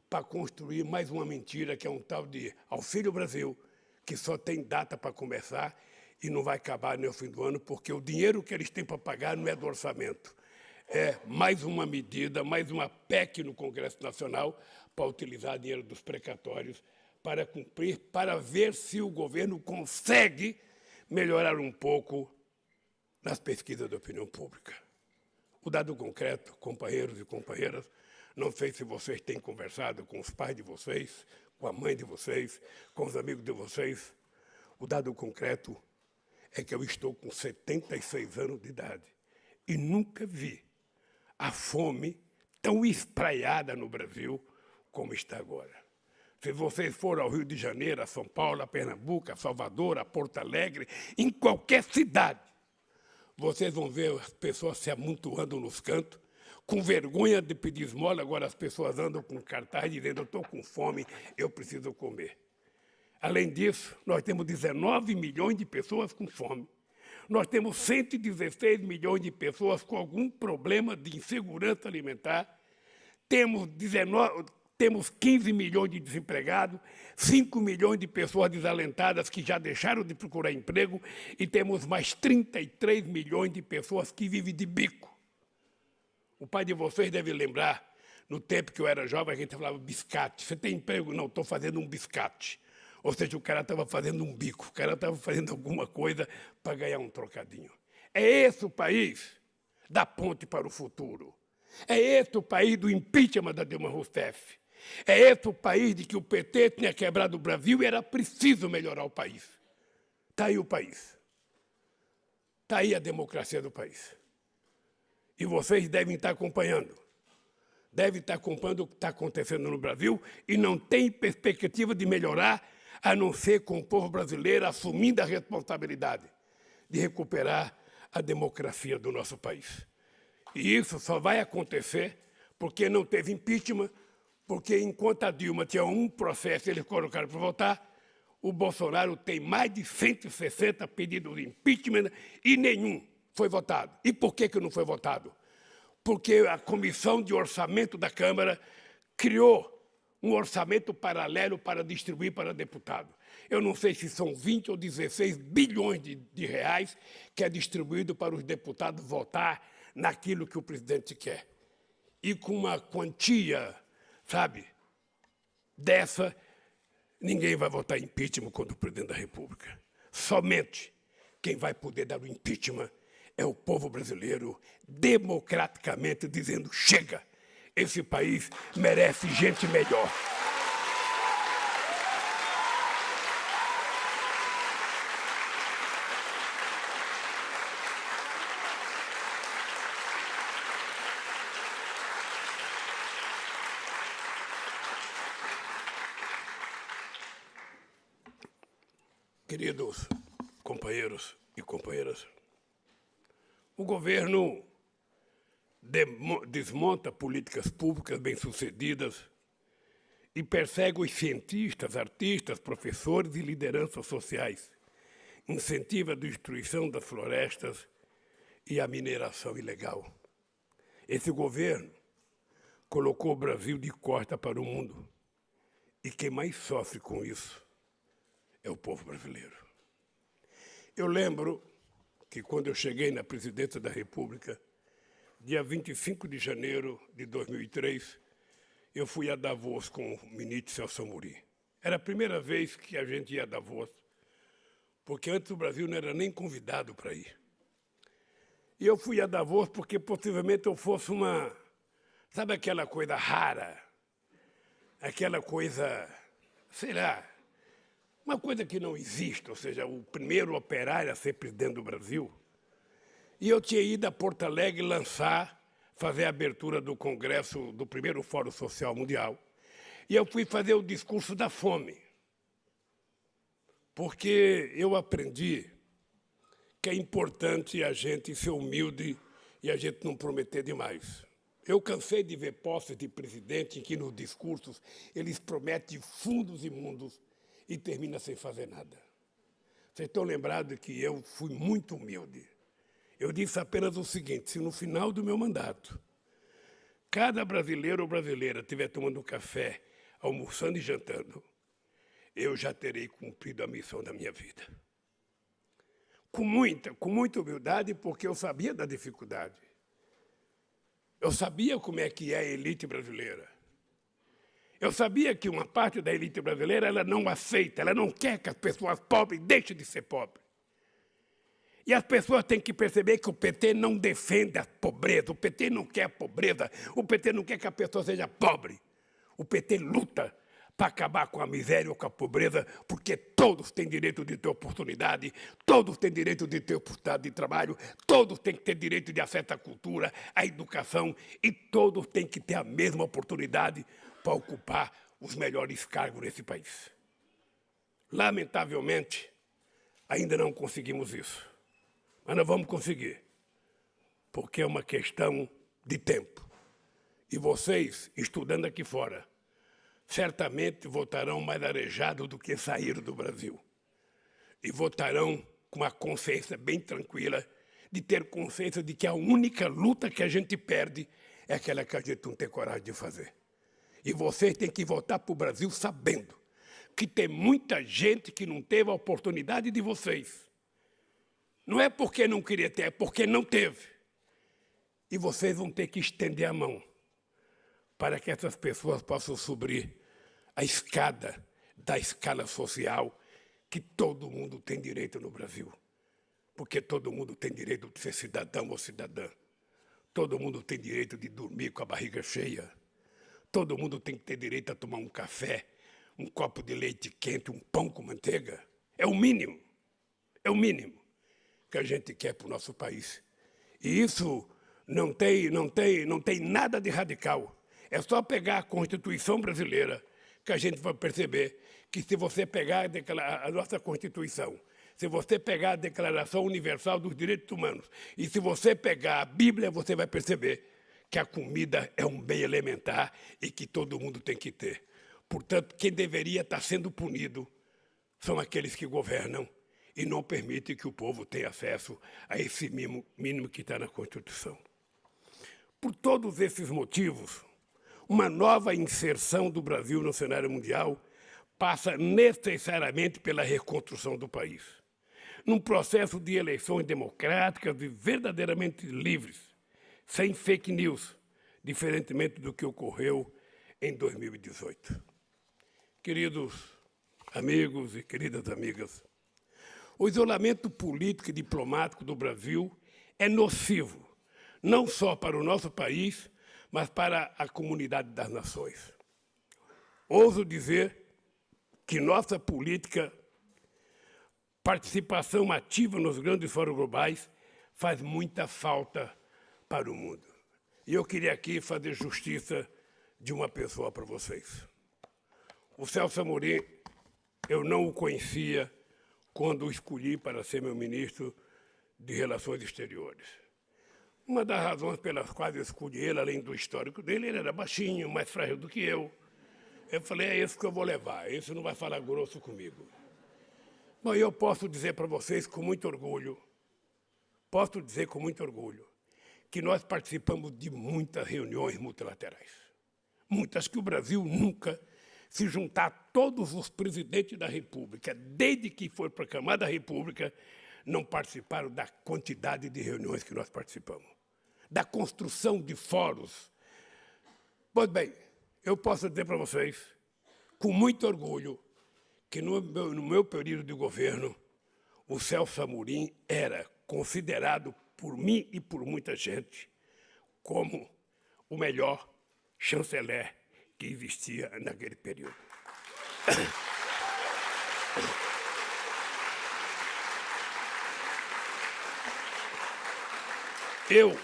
para construir mais uma mentira, que é um tal de Auxílio Brasil, que só tem data para começar e não vai acabar no fim do ano, porque o dinheiro que eles têm para pagar não é do orçamento. É mais uma medida, mais uma PEC no Congresso Nacional para utilizar dinheiro dos precatórios para cumprir, para ver se o governo consegue melhorar um pouco nas pesquisas de opinião pública. O dado concreto, companheiros e companheiras, não sei se vocês têm conversado com os pais de vocês, com a mãe de vocês, com os amigos de vocês. O dado concreto é que eu estou com 76 anos de idade e nunca vi a fome tão espraiada no Brasil como está agora. Se vocês forem ao Rio de Janeiro, a São Paulo, a Pernambuco, a Salvador, a Porto Alegre, em qualquer cidade, vocês vão ver as pessoas se amontoando nos cantos, com vergonha de pedir esmola. Agora as pessoas andam com cartaz dizendo: eu estou com fome, eu preciso comer. Além disso, nós temos 19 milhões de pessoas com fome. Nós temos 116 milhões de pessoas com algum problema de insegurança alimentar. Temos 15 milhões de desempregados, 5 milhões de pessoas desalentadas que já deixaram de procurar emprego e temos mais 33 milhões de pessoas que vivem de bico. O pai de vocês deve lembrar, no tempo que eu era jovem, a gente falava biscate. Você tem emprego? Não, estou fazendo um biscate. Ou seja, o cara estava fazendo um bico, o cara estava fazendo alguma coisa para ganhar um trocadinho. É esse o país da ponte para o futuro. É esse o país do impeachment da Dilma Rousseff. É esse o país de que o PT tinha quebrado o Brasil e era preciso melhorar o país. Está aí o país. Está aí a democracia do país. E vocês devem estar acompanhando. Devem estar acompanhando o que está acontecendo no Brasil e não tem perspectiva de melhorar, a não ser com o povo brasileiro assumindo a responsabilidade de recuperar a democracia do nosso país. E isso só vai acontecer porque não teve impeachment, porque enquanto a Dilma tinha um processo e eles colocaram para votar, o Bolsonaro tem mais de 160 pedidos de impeachment e nenhum foi votado. E por que não foi votado? Porque a Comissão de Orçamento da Câmara criou um orçamento paralelo para distribuir para deputado. Eu não sei se são 20 ou 16 bilhões de reais que é distribuído para os deputados votar naquilo que o presidente quer. E com uma quantia, dessa, ninguém vai votar impeachment contra o presidente da República. Somente quem vai poder dar o impeachment é o povo brasileiro democraticamente dizendo: chega, esse país merece gente melhor. Queridos companheiros e companheiras, o governo desmonta políticas públicas bem-sucedidas e persegue os cientistas, artistas, professores e lideranças sociais, incentiva a destruição das florestas e a mineração ilegal. Esse governo colocou o Brasil de costa para o mundo, e quem mais sofre com isso é o povo brasileiro. Eu lembro que quando eu cheguei na presidência da República, dia 25 de janeiro de 2003, eu fui a Davos com o ministro Celso Amorim. Era a primeira vez que a gente ia a Davos, porque antes o Brasil não era nem convidado para ir. E eu fui a Davos porque possivelmente eu fosse uma... Sabe aquela coisa rara? Aquela coisa, sei lá, uma coisa que não existe, ou seja, o primeiro operário a ser presidente do Brasil. E eu tinha ido a Porto Alegre fazer a abertura do congresso do primeiro Fórum Social Mundial. E eu fui fazer o discurso da fome. Porque eu aprendi que é importante a gente ser humilde e a gente não prometer demais. Eu cansei de ver posses de presidente em que nos discursos eles prometem fundos imundos e termina sem fazer nada. Vocês estão lembrados que eu fui muito humilde. Eu disse apenas o seguinte: se no final do meu mandato, cada brasileiro ou brasileira estiver tomando café, almoçando e jantando, eu já terei cumprido a missão da minha vida. Com muita humildade, porque eu sabia da dificuldade. Eu sabia como é que é a elite brasileira. Eu sabia que uma parte da elite brasileira ela não aceita, ela não quer que as pessoas pobres deixem de ser pobres. E as pessoas têm que perceber que o PT não defende a pobreza, o PT não quer a pobreza, o PT não quer que a pessoa seja pobre. O PT luta para acabar com a miséria ou com a pobreza, porque todos têm direito de ter oportunidade, todos têm direito de ter oportunidade de trabalho, todos têm que ter direito de acesso à cultura, à educação, e todos têm que ter a mesma oportunidade para ocupar os melhores cargos nesse país. Lamentavelmente, ainda não conseguimos isso. Mas nós vamos conseguir, porque é uma questão de tempo. E vocês, estudando aqui fora, certamente votarão mais arejados do que saíram do Brasil. E votarão com uma consciência bem tranquila, de ter consciência de que a única luta que a gente perde é aquela que a gente não tem coragem de fazer. E vocês têm que votar para o Brasil sabendo que tem muita gente que não teve a oportunidade de vocês. Não é porque não queria ter, é porque não teve. E vocês vão ter que estender a mão para que essas pessoas possam subir a escada da escala social que todo mundo tem direito no Brasil. Porque todo mundo tem direito de ser cidadão ou cidadã. Todo mundo tem direito de dormir com a barriga cheia. Todo mundo tem que ter direito a tomar um café, um copo de leite quente, um pão com manteiga. É o mínimo. É o mínimo que a gente quer para o nosso país. E isso não tem nada de radical. É só pegar a Constituição brasileira que a gente vai perceber que se você pegar a nossa Constituição, se você pegar a Declaração Universal dos Direitos Humanos e se você pegar a Bíblia, você vai perceber que a comida é um bem elementar e que todo mundo tem que ter. Portanto, quem deveria estar sendo punido são aqueles que governam e não permitem que o povo tenha acesso a esse mínimo que está na Constituição. Por todos esses motivos, uma nova inserção do Brasil no cenário mundial passa necessariamente pela reconstrução do país, num processo de eleições democráticas e verdadeiramente livres, sem fake news, diferentemente do que ocorreu em 2018. Queridos amigos e queridas amigas, o isolamento político e diplomático do Brasil é nocivo, não só para o nosso país, mas para a comunidade das nações. Ouso dizer que nossa política, participação ativa nos grandes fóruns globais, faz muita falta para o mundo. E eu queria aqui fazer justiça de uma pessoa para vocês. O Celso Amorim, eu não o conhecia quando o escolhi para ser meu ministro de Relações Exteriores. Uma das razões pelas quais eu escolhi ele, além do histórico dele, ele era baixinho, mais frágil do que eu. Eu falei, é esse que eu vou levar, esse não vai falar grosso comigo. Bom, eu posso dizer para vocês com muito orgulho, que nós participamos de muitas reuniões multilaterais. Muitas que o Brasil nunca, se juntar a todos os presidentes da República, desde que foi proclamada a República, não participaram da quantidade de reuniões que nós participamos, da construção de fóruns. Pois bem, eu posso dizer para vocês, com muito orgulho, que no meu período de governo, o Celso Amorim era considerado por mim e por muita gente como o melhor chanceler que existia naquele período. Eu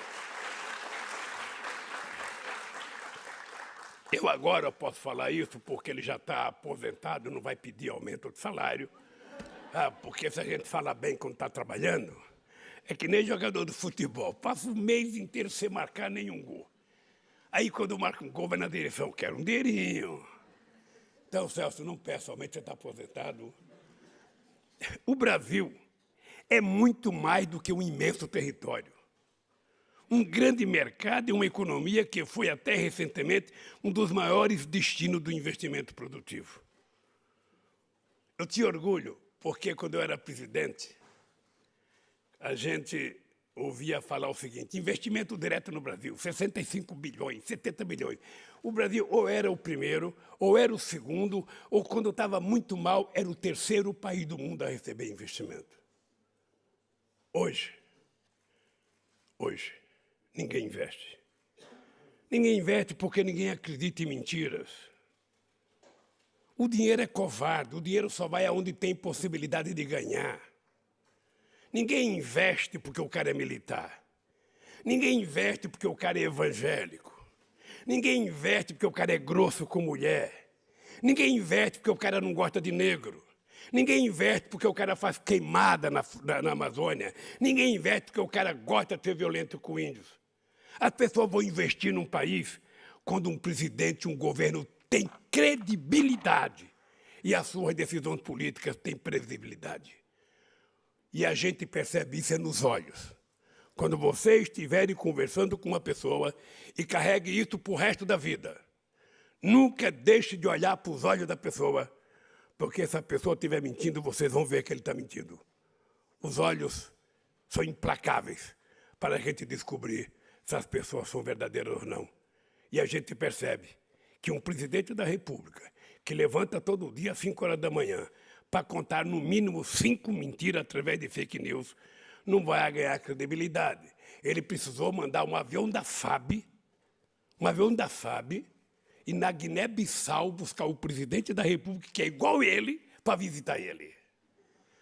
agora posso falar isso porque ele já está aposentado, não vai pedir aumento de salário, porque se a gente fala bem quando está trabalhando, é que nem jogador de futebol, passa o mês inteiro sem marcar nenhum gol. Aí quando marca um gol, vai na direção, quero um dinheirinho. Então, Celso, não peça aumento, você está aposentado. O Brasil é muito mais do que um imenso território. Um grande mercado e uma economia que foi até recentemente um dos maiores destinos do investimento produtivo. Eu tinha orgulho, porque quando eu era presidente, a gente ouvia falar o seguinte, investimento direto no Brasil, 65 bilhões, 70 bilhões. O Brasil ou era o primeiro, ou era o segundo, ou quando estava muito mal, era o terceiro país do mundo a receber investimento. Hoje, ninguém investe. Ninguém investe porque ninguém acredita em mentiras. O dinheiro é covarde, o dinheiro só vai aonde tem possibilidade de ganhar. Ninguém investe porque o cara é militar. Ninguém investe porque o cara é evangélico. Ninguém investe porque o cara é grosso com mulher. Ninguém investe porque o cara não gosta de negro. Ninguém investe porque o cara faz queimada na Amazônia. Ninguém investe porque o cara gosta de ser violento com índios. As pessoas vão investir num país quando um presidente, um governo tem credibilidade e as suas decisões políticas têm previsibilidade. E a gente percebe isso nos olhos. Quando vocês estiverem conversando com uma pessoa e carregue isso para o resto da vida, nunca deixe de olhar para os olhos da pessoa, porque se a pessoa estiver mentindo, vocês vão ver que ele está mentindo. Os olhos são implacáveis para a gente descobrir se as pessoas são verdadeiras ou não. E a gente percebe que um presidente da República, que levanta todo dia às 5 horas da manhã, para contar no mínimo 5 mentiras através de fake news, não vai ganhar credibilidade. Ele precisou mandar um avião da FAB, e na Guiné-Bissau buscar o presidente da República, que é igual ele, para visitar ele.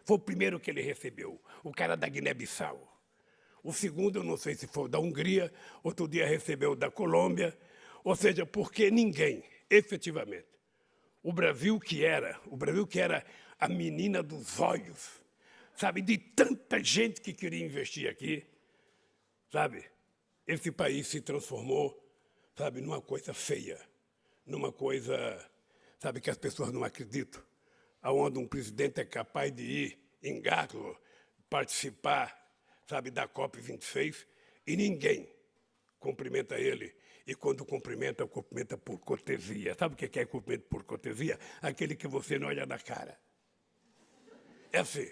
Foi o primeiro que ele recebeu, o cara da Guiné-Bissau. O segundo, eu não sei se foi da Hungria, outro dia recebeu da Colômbia, ou seja, porque ninguém, efetivamente, o Brasil que era a menina dos olhos, sabe, de tanta gente que queria investir aqui, sabe, esse país se transformou, sabe, numa coisa feia, numa coisa, sabe, que as pessoas não acreditam, aonde um presidente é capaz de ir em Glasgow, participar, sabe, da COP26, e ninguém cumprimenta ele. E quando cumprimenta por cortesia. Sabe o que é cumprimento por cortesia? Aquele que você não olha na cara. É assim.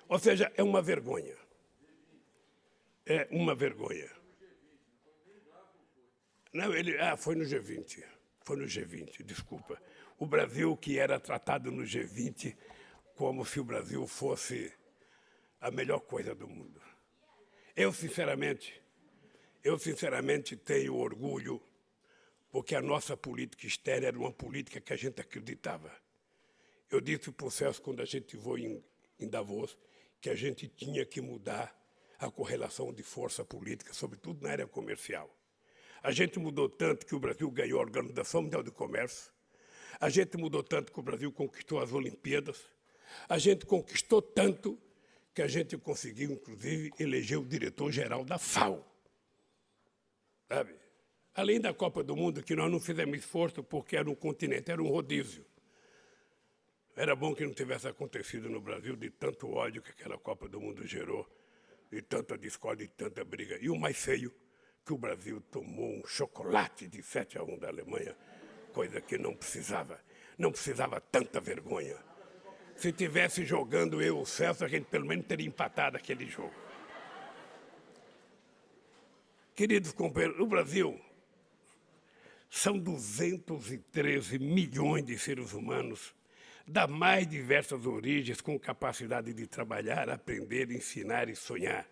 Ou seja, é uma vergonha. É uma vergonha. Não, foi no G20. Foi no G20, desculpa. O Brasil que era tratado no G20 como se o Brasil fosse a melhor coisa do mundo. Eu, sinceramente, tenho orgulho, porque a nossa política externa era uma política que a gente acreditava. Eu disse para o Celso, quando a gente foi em Davos, que a gente tinha que mudar a correlação de força política, sobretudo na área comercial. A gente mudou tanto que o Brasil ganhou a Organização Mundial do Comércio, a gente mudou tanto que o Brasil conquistou as Olimpíadas, a gente conquistou tanto que a gente conseguiu, inclusive, eleger o diretor-geral da FAO. Sabe? Além da Copa do Mundo, que nós não fizemos esforço porque era um continente, era um rodízio. Era bom que não tivesse acontecido no Brasil de tanto ódio que aquela Copa do Mundo gerou, de tanta discórdia e tanta briga. E o mais feio, que o Brasil tomou um chocolate de 7-1 da Alemanha, coisa que não precisava tanta vergonha. Se tivesse jogando eu e o Celso, a gente pelo menos teria empatado aquele jogo. Queridos companheiros, o Brasil são 213 milhões de seres humanos das mais diversas origens, com capacidade de trabalhar, aprender, ensinar e sonhar.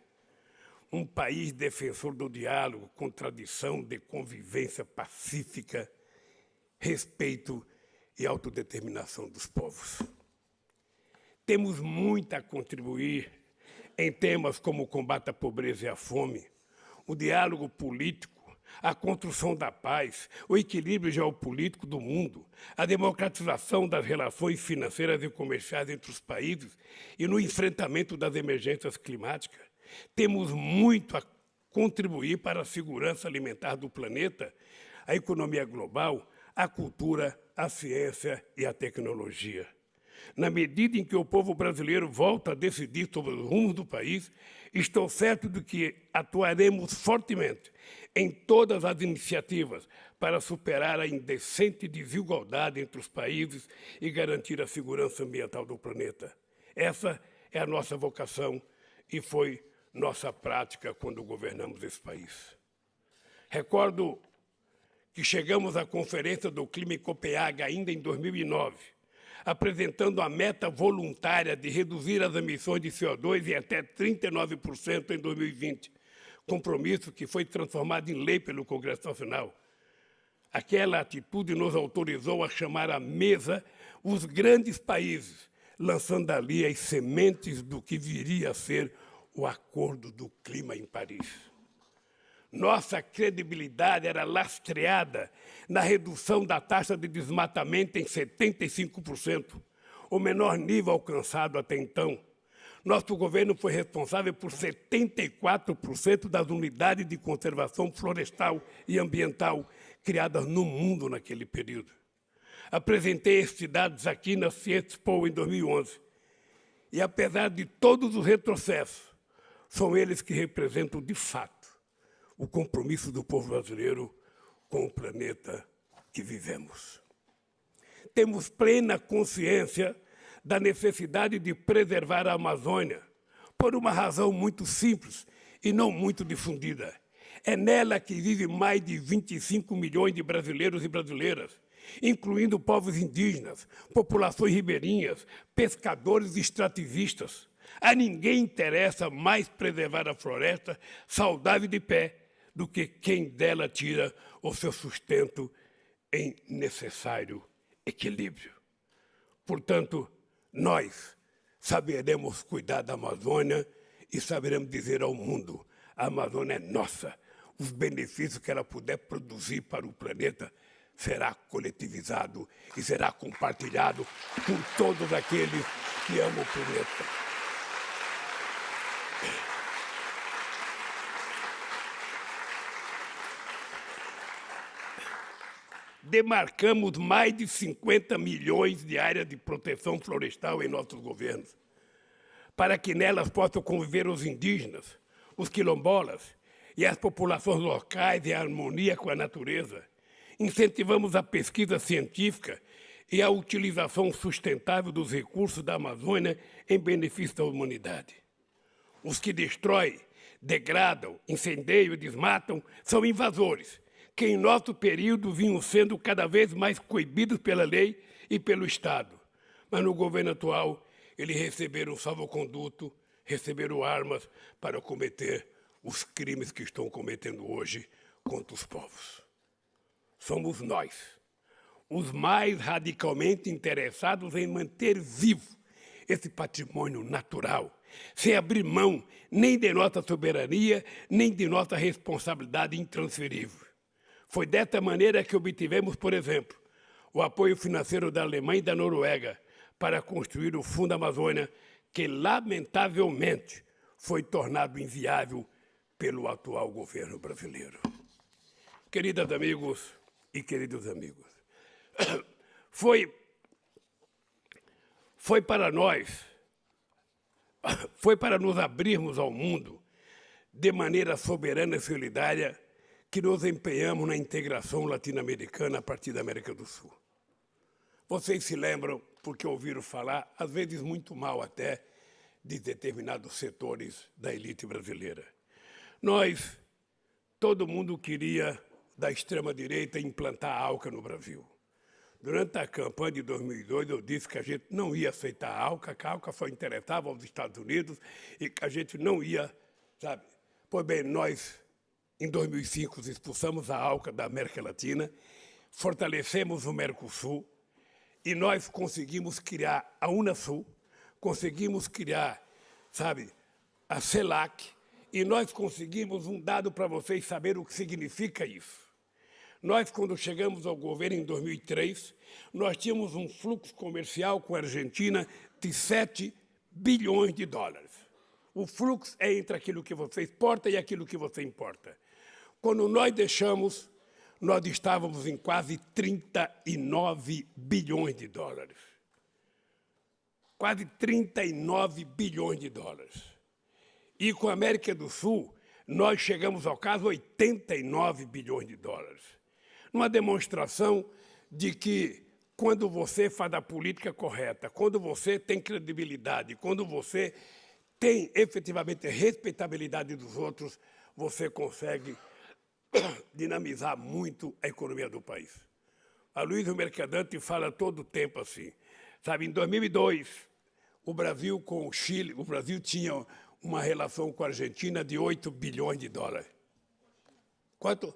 Um país defensor do diálogo, com tradição de convivência pacífica, respeito e autodeterminação dos povos. Temos muito a contribuir em temas como o combate à pobreza e à fome, o diálogo político, a construção da paz, o equilíbrio geopolítico do mundo, a democratização das relações financeiras e comerciais entre os países e no enfrentamento das emergências climáticas. Temos muito a contribuir para a segurança alimentar do planeta, a economia global, a cultura, a ciência e a tecnologia. Na medida em que o povo brasileiro volta a decidir sobre os rumos do país, estou certo de que atuaremos fortemente em todas as iniciativas para superar a indecente desigualdade entre os países e garantir a segurança ambiental do planeta. Essa é a nossa vocação e foi nossa prática quando governamos esse país. Recordo que chegamos à Conferência do Clima em Copenhague ainda em 2009, apresentando a meta voluntária de reduzir as emissões de CO2 em até 39% em 2020, compromisso que foi transformado em lei pelo Congresso Nacional. Aquela atitude nos autorizou a chamar à mesa os grandes países, lançando ali as sementes do que viria a ser o Acordo do Clima em Paris. Nossa credibilidade era lastreada na redução da taxa de desmatamento em 75%, o menor nível alcançado até então. Nosso governo foi responsável por 74% das unidades de conservação florestal e ambiental criadas no mundo naquele período. Apresentei esses dados aqui na Ciexpo em 2011. E, apesar de todos os retrocessos, são eles que representam, de fato, o compromisso do povo brasileiro com o planeta que vivemos. Temos plena consciência da necessidade de preservar a Amazônia, por uma razão muito simples e não muito difundida. É nela que vive mais de 25 milhões de brasileiros e brasileiras, incluindo povos indígenas, populações ribeirinhas, pescadores e extrativistas. A ninguém interessa mais preservar a floresta saudável de pé do que quem dela tira o seu sustento em necessário equilíbrio. Portanto, nós saberemos cuidar da Amazônia e saberemos dizer ao mundo: a Amazônia é nossa. Os benefícios que ela puder produzir para o planeta será coletivizado e será compartilhado com todos aqueles que amam o planeta. Demarcamos mais de 50 milhões de áreas de proteção florestal em nossos governos, para que nelas possam conviver os indígenas, os quilombolas e as populações locais em harmonia com a natureza. Incentivamos a pesquisa científica e a utilização sustentável dos recursos da Amazônia em benefício da humanidade. Os que destroem, degradam, incendiam e desmatam são invasores, que em nosso período vinham sendo cada vez mais coibidos pela lei e pelo Estado. Mas no governo atual, eles receberam salvo-conduto, receberam armas para cometer os crimes que estão cometendo hoje contra os povos. Somos nós, os mais radicalmente interessados em manter vivo esse patrimônio natural, sem abrir mão nem de nossa soberania, nem de nossa responsabilidade intransferível. Foi dessa maneira que obtivemos, por exemplo, o apoio financeiro da Alemanha e da Noruega para construir o Fundo Amazônia, que, lamentavelmente, foi tornado inviável pelo atual governo brasileiro. Queridas amigos e queridos amigos, foi para nós, foi para nos abrirmos ao mundo de maneira soberana e solidária que nos empenhamos na integração latino-americana a partir da América do Sul. Vocês se lembram, porque ouviram falar, às vezes muito mal até, de determinados setores da elite brasileira. Nós, todo mundo queria, da extrema-direita, implantar a ALCA no Brasil. Durante a campanha de 2002, eu disse que a gente não ia aceitar a ALCA, que a ALCA só interessava aos Estados Unidos e que a gente não ia, sabe? Pois bem, nós, em 2005, expulsamos a ALCA da América Latina, fortalecemos o Mercosul e nós conseguimos criar a Unasul, conseguimos criar, sabe, a CELAC, e nós conseguimos um dado para vocês saberem o que significa isso. Nós, quando chegamos ao governo em 2003, nós tínhamos um fluxo comercial com a Argentina de 7 bilhões de dólares. O fluxo é entre aquilo que você exporta e aquilo que você importa. Quando nós deixamos, nós estávamos em quase 39 bilhões de dólares. Quase 39 bilhões de dólares. E com a América do Sul, nós chegamos ao caso 89 bilhões de dólares. Uma demonstração de que, quando você faz a política correta, quando você tem credibilidade, quando você tem efetivamente respeitabilidade dos outros, você consegue dinamizar muito a economia do país. A Luiza Mercadante fala todo o tempo assim. Sabe, em 2002, o Brasil com o Chile, o Brasil tinha uma relação com a Argentina de 8 bilhões de dólares. Quanto?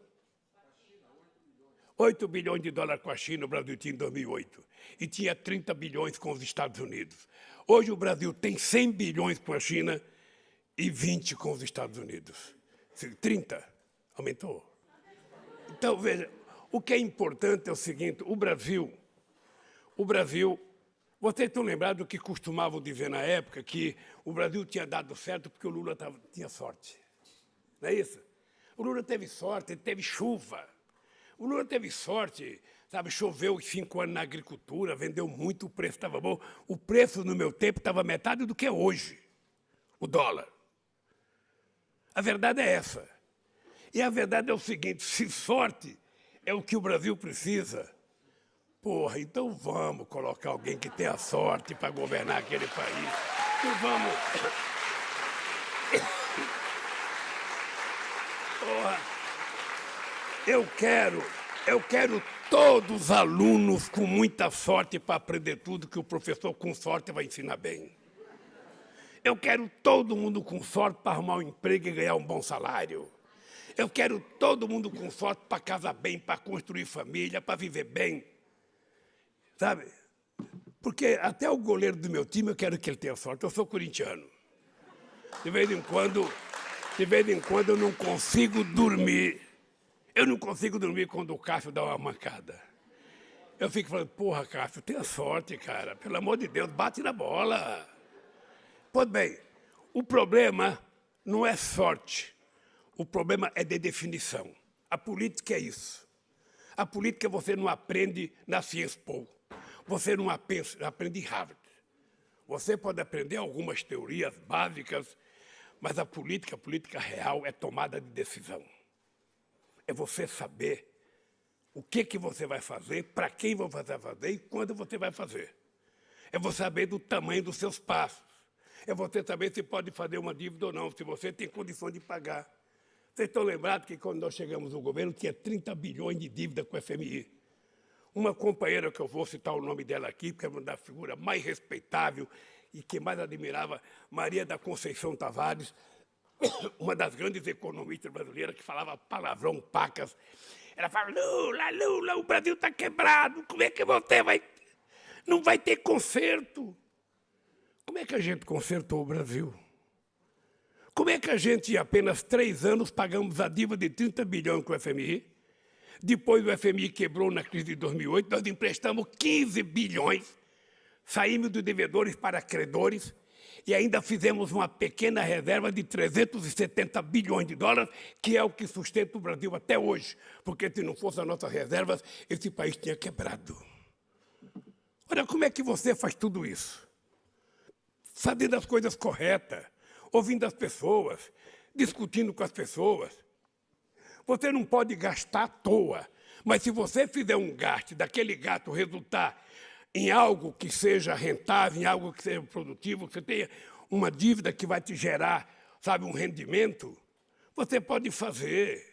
8 bilhões de dólares com a China, o Brasil tinha em 2008. E tinha 30 bilhões com os Estados Unidos. Hoje o Brasil tem 100 bilhões com a China e 20 com os Estados Unidos. 30, aumentou. Então, veja, o que é importante é o seguinte, o Brasil, vocês estão lembrados do que costumavam dizer na época, que o Brasil tinha dado certo porque o Lula tinha sorte. Não é isso? O Lula teve sorte, ele teve chuva. O Lula teve sorte, sabe, choveu 5 anos na agricultura, vendeu muito, o preço estava bom. O preço, no meu tempo, estava metade do que é hoje, o dólar. A verdade é essa. E a verdade é o seguinte, se sorte é o que o Brasil precisa, porra, então vamos colocar alguém que tenha sorte para governar aquele país. Então vamos... Porra. Eu quero todos os alunos com muita sorte para aprender tudo que o professor com sorte vai ensinar bem. Eu quero todo mundo com sorte para arrumar um emprego e ganhar um bom salário. Eu quero todo mundo com sorte para casar bem, para construir família, para viver bem. Sabe? Porque até o goleiro do meu time eu quero que ele tenha sorte. Eu sou corintiano. De vez em quando eu não consigo dormir. Eu não consigo dormir quando o Cássio dá uma mancada. Eu fico falando, porra, Cássio, tenha sorte, cara. Pelo amor de Deus, bate na bola. Pois bem, o problema não é sorte. O problema é de definição. A política é isso. A política você não aprende na Ciespol. Você não aprende em Harvard. Você pode aprender algumas teorias básicas, mas a política real é tomada de decisão. É você saber o que você vai fazer, para quem você vai fazer e quando você vai fazer. É você saber do tamanho dos seus passos. É você saber se pode fazer uma dívida ou não, se você tem condições de pagar. Vocês estão lembrados que quando nós chegamos no governo tinha 30 bilhões de dívida com o FMI. Uma companheira, que eu vou citar o nome dela aqui, porque é uma da figura mais respeitável e que mais admirava, Maria da Conceição Tavares, uma das grandes economistas brasileiras que falava palavrão pacas. Ela fala, Lula, Lula, o Brasil está quebrado, como é que você vai... Não vai ter conserto. Como é que a gente consertou o Brasil? Como é que a gente, em apenas 3 anos, pagamos a dívida de 30 bilhões com o FMI? Depois o FMI quebrou na crise de 2008, nós emprestamos 15 bilhões, saímos dos devedores para credores e ainda fizemos uma pequena reserva de 370 bilhões de dólares, que é o que sustenta o Brasil até hoje, porque se não fosse as nossas reservas, esse país tinha quebrado. Olha como é que você faz tudo isso. Fazendo as coisas corretas, ouvindo as pessoas, discutindo com as pessoas. Você não pode gastar à toa, mas se você fizer um gasto, daquele gasto resultar em algo que seja rentável, em algo que seja produtivo, que você tenha uma dívida que vai te gerar, sabe, um rendimento, você pode fazer.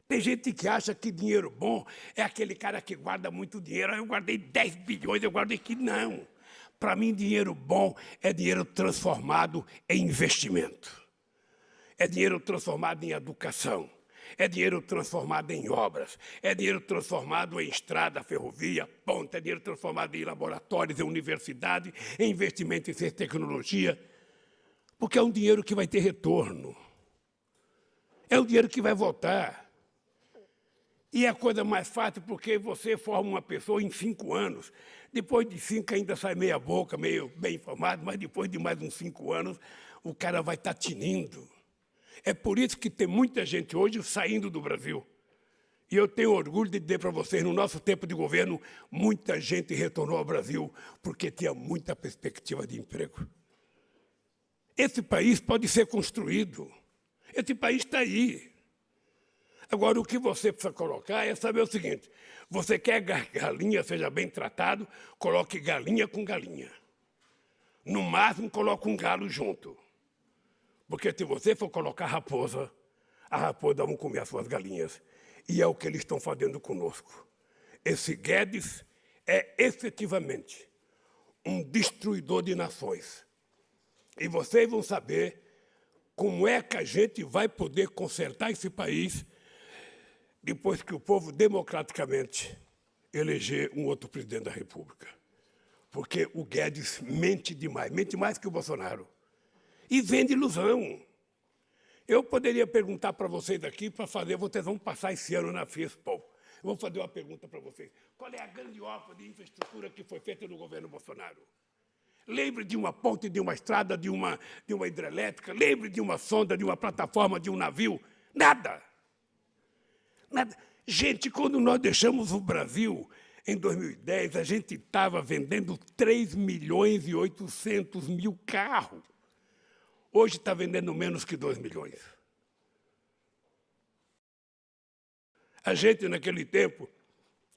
Tem gente que acha que dinheiro bom é aquele cara que guarda muito dinheiro. Eu guardei 10 bilhões, eu guardei aqui. Não. Para mim, dinheiro bom é dinheiro transformado em investimento. É dinheiro transformado em educação. É dinheiro transformado em obras. É dinheiro transformado em estrada, ferrovia, ponte. É dinheiro transformado em laboratórios, em universidade, em investimento em ciência e tecnologia. Porque é um dinheiro que vai ter retorno. É um dinheiro que vai voltar. E é a coisa mais fácil porque você forma uma pessoa em 5 anos. Depois de 5 ainda sai meia boca, meio bem informado, mas depois de mais uns 5 anos, o cara vai estar tinindo. É por isso que tem muita gente hoje saindo do Brasil. E eu tenho orgulho de dizer para vocês, no nosso tempo de governo, muita gente retornou ao Brasil porque tinha muita perspectiva de emprego. Esse país pode ser construído. Esse país está aí. Agora, o que você precisa colocar é saber o seguinte, você quer galinha, seja bem tratado, coloque galinha com galinha. No máximo, coloque um galo junto. Porque se você for colocar raposa, a raposa vai comer as suas galinhas. E é o que eles estão fazendo conosco. Esse Guedes é efetivamente um destruidor de nações. E vocês vão saber como é que a gente vai poder consertar esse país depois que o povo democraticamente eleger um outro presidente da República. Porque o Guedes mente mais que o Bolsonaro. E vende ilusão. Eu poderia perguntar para vocês aqui, para fazer, vocês vão passar esse ano na FISPOL. Eu vou fazer uma pergunta para vocês. Qual é a grande obra de infraestrutura que foi feita no governo Bolsonaro? Lembre de uma ponte, de uma estrada, de uma hidrelétrica, lembre de uma sonda, de uma plataforma, de um navio. Nada. Nada. Gente, quando nós deixamos o Brasil, em 2010, a gente estava vendendo 3.800.000 carros. Hoje está vendendo menos que 2 milhões. A gente, naquele tempo,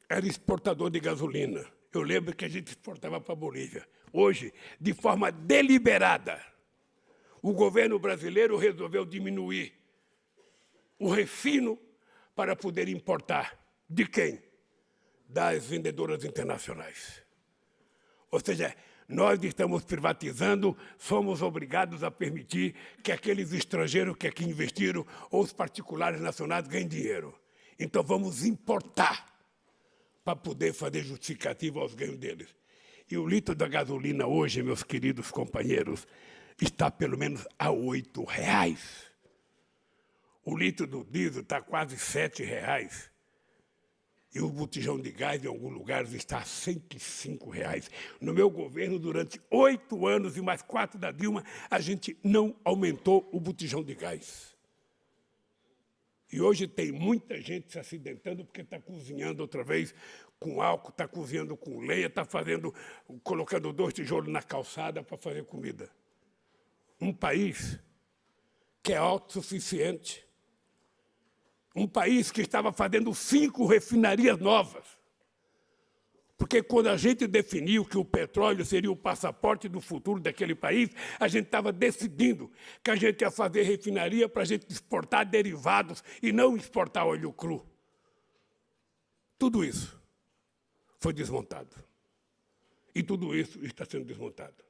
era exportador de gasolina. Eu lembro que a gente exportava para a Bolívia. Hoje, de forma deliberada, o governo brasileiro resolveu diminuir o refino para poder importar. De quem? Das vendedoras internacionais. Ou seja, nós estamos privatizando, somos obrigados a permitir que aqueles estrangeiros que aqui investiram ou os particulares nacionais ganhem dinheiro. Então vamos importar para poder fazer justificativa aos ganhos deles. E o litro da gasolina hoje, meus queridos companheiros, está pelo menos a R$8. O litro do diesel está quase R$7. E o botijão de gás, em alguns lugares, está a R$105. No meu governo, durante 8 anos e mais 4 da Dilma, a gente não aumentou o botijão de gás. E hoje tem muita gente se acidentando porque está cozinhando outra vez com álcool, está cozinhando com lenha, está colocando 2 tijolos na calçada para fazer comida. Um país que é autossuficiente. Um país que estava fazendo 5 refinarias novas. Porque quando a gente definiu que o petróleo seria o passaporte do futuro daquele país, a gente estava decidindo que a gente ia fazer refinaria para a gente exportar derivados e não exportar óleo cru. Tudo isso foi desmontado. E tudo isso está sendo desmontado.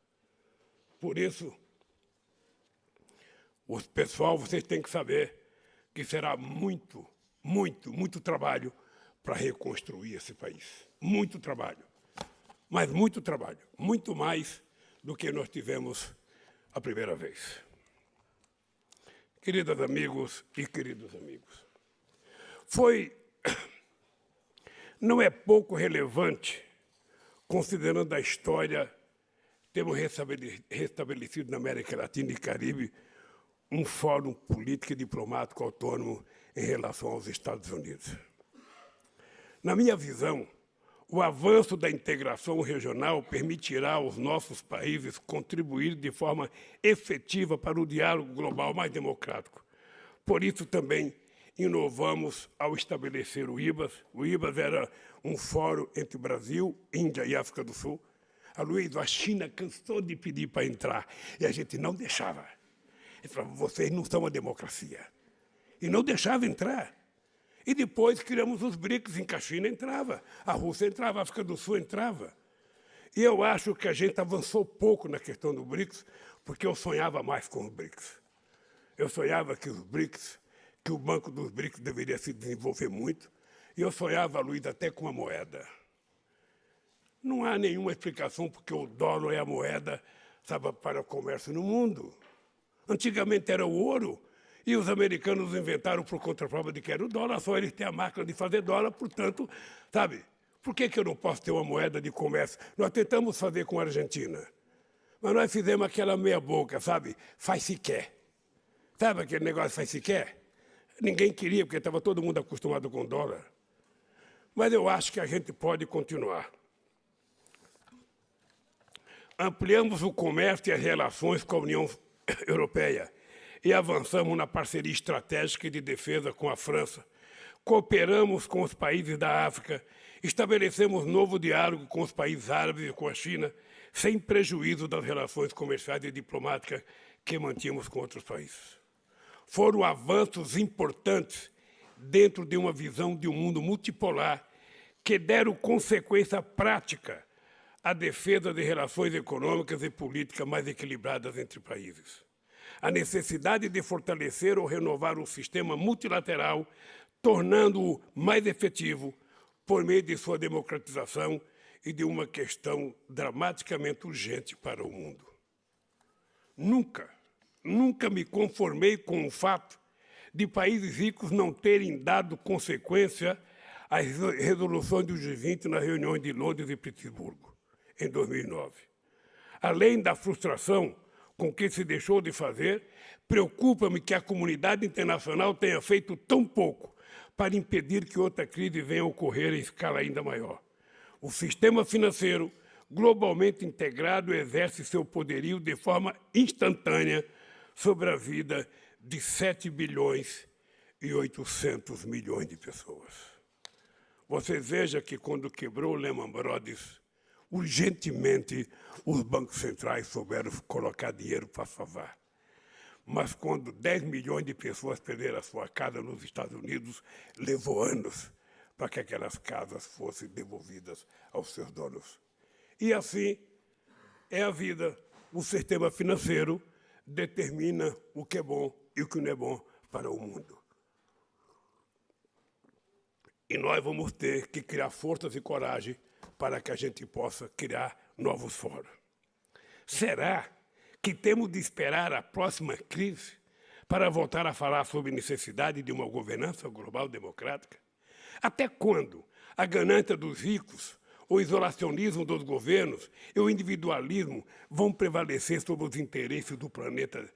Por isso, O pessoal, vocês têm que saber que será muito, muito, muito trabalho para reconstruir esse país. Muito trabalho. Mas muito trabalho. Muito mais do que nós tivemos a primeira vez. Queridas amigos e queridos amigos, não é pouco relevante, considerando a história, termos restabelecido na América Latina e Caribe um fórum político e diplomático autônomo em relação aos Estados Unidos. Na minha visão, o avanço da integração regional permitirá aos nossos países contribuir de forma efetiva para o diálogo global mais democrático. Por isso também inovamos ao estabelecer o IBAS. O IBAS era um fórum entre Brasil, Índia e África do Sul. A China cansou de pedir para entrar e a gente não deixava. Ele falava, vocês não são uma democracia. E não deixava entrar. E depois criamos os BRICS, em que a China entrava, a Rússia entrava, a África do Sul entrava. E eu acho que a gente avançou pouco na questão do BRICS, porque eu sonhava mais com os BRICS. Eu sonhava que os BRICS, que o Banco dos BRICS deveria se desenvolver muito, e eu sonhava, Luiz, até com uma moeda. Não há nenhuma explicação porque o dólar é a moeda, sabe, para o comércio no mundo. Antigamente era o ouro, e os americanos inventaram por contraprova de que era o dólar, só eles têm a máquina de fazer dólar, portanto, sabe, por que eu não posso ter uma moeda de comércio? Nós tentamos fazer com a Argentina, mas nós fizemos aquela meia boca, sabe, faz se quer. Sabe aquele negócio faz se quer? Ninguém queria, porque estava todo mundo acostumado com dólar. Mas eu acho que a gente pode continuar. Ampliamos o comércio e as relações com a União Europeia e avançamos na parceria estratégica de defesa com a França. Cooperamos com os países da África, estabelecemos novo diálogo com os países árabes e com a China, sem prejuízo das relações comerciais e diplomáticas que mantínhamos com outros países. Foram avanços importantes dentro de uma visão de um mundo multipolar que deram consequência prática à defesa de relações econômicas e políticas mais equilibradas entre países. A necessidade de fortalecer ou renovar o sistema multilateral, tornando-o mais efetivo por meio de sua democratização e de uma questão dramaticamente urgente para o mundo. Nunca me conformei com o fato de países ricos não terem dado consequência às resoluções do G20 nas reuniões de Londres e Pittsburgh, em 2009. Além da frustração com que se deixou de fazer, preocupa-me que a comunidade internacional tenha feito tão pouco para impedir que outra crise venha a ocorrer em escala ainda maior. O sistema financeiro, globalmente integrado, exerce seu poderio de forma instantânea sobre a vida de 7 bilhões e 800 milhões de pessoas. Você veja que quando quebrou o Lehman Brothers, urgentemente os bancos centrais souberam colocar dinheiro para salvar. Mas quando 10 milhões de pessoas perderam a sua casa nos Estados Unidos, levou anos para que aquelas casas fossem devolvidas aos seus donos. E assim é a vida. O sistema financeiro determina o que é bom e o que não é bom para o mundo. E nós vamos ter que criar forças e coragem para que a gente possa criar novos fóruns. Será que temos de esperar a próxima crise para voltar a falar sobre a necessidade de uma governança global democrática? Até quando a ganância dos ricos, o isolacionismo dos governos e o individualismo vão prevalecer sobre os interesses do planeta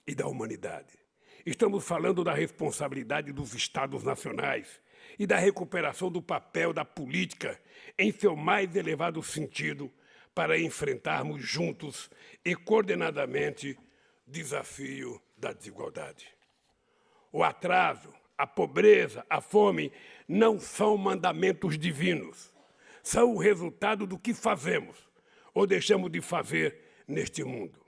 e da humanidade? Estamos falando da responsabilidade dos Estados nacionais e da recuperação do papel da política em seu mais elevado sentido para enfrentarmos juntos e coordenadamente o desafio da desigualdade. O atraso, a pobreza, a fome não são mandamentos divinos, são o resultado do que fazemos ou deixamos de fazer neste mundo.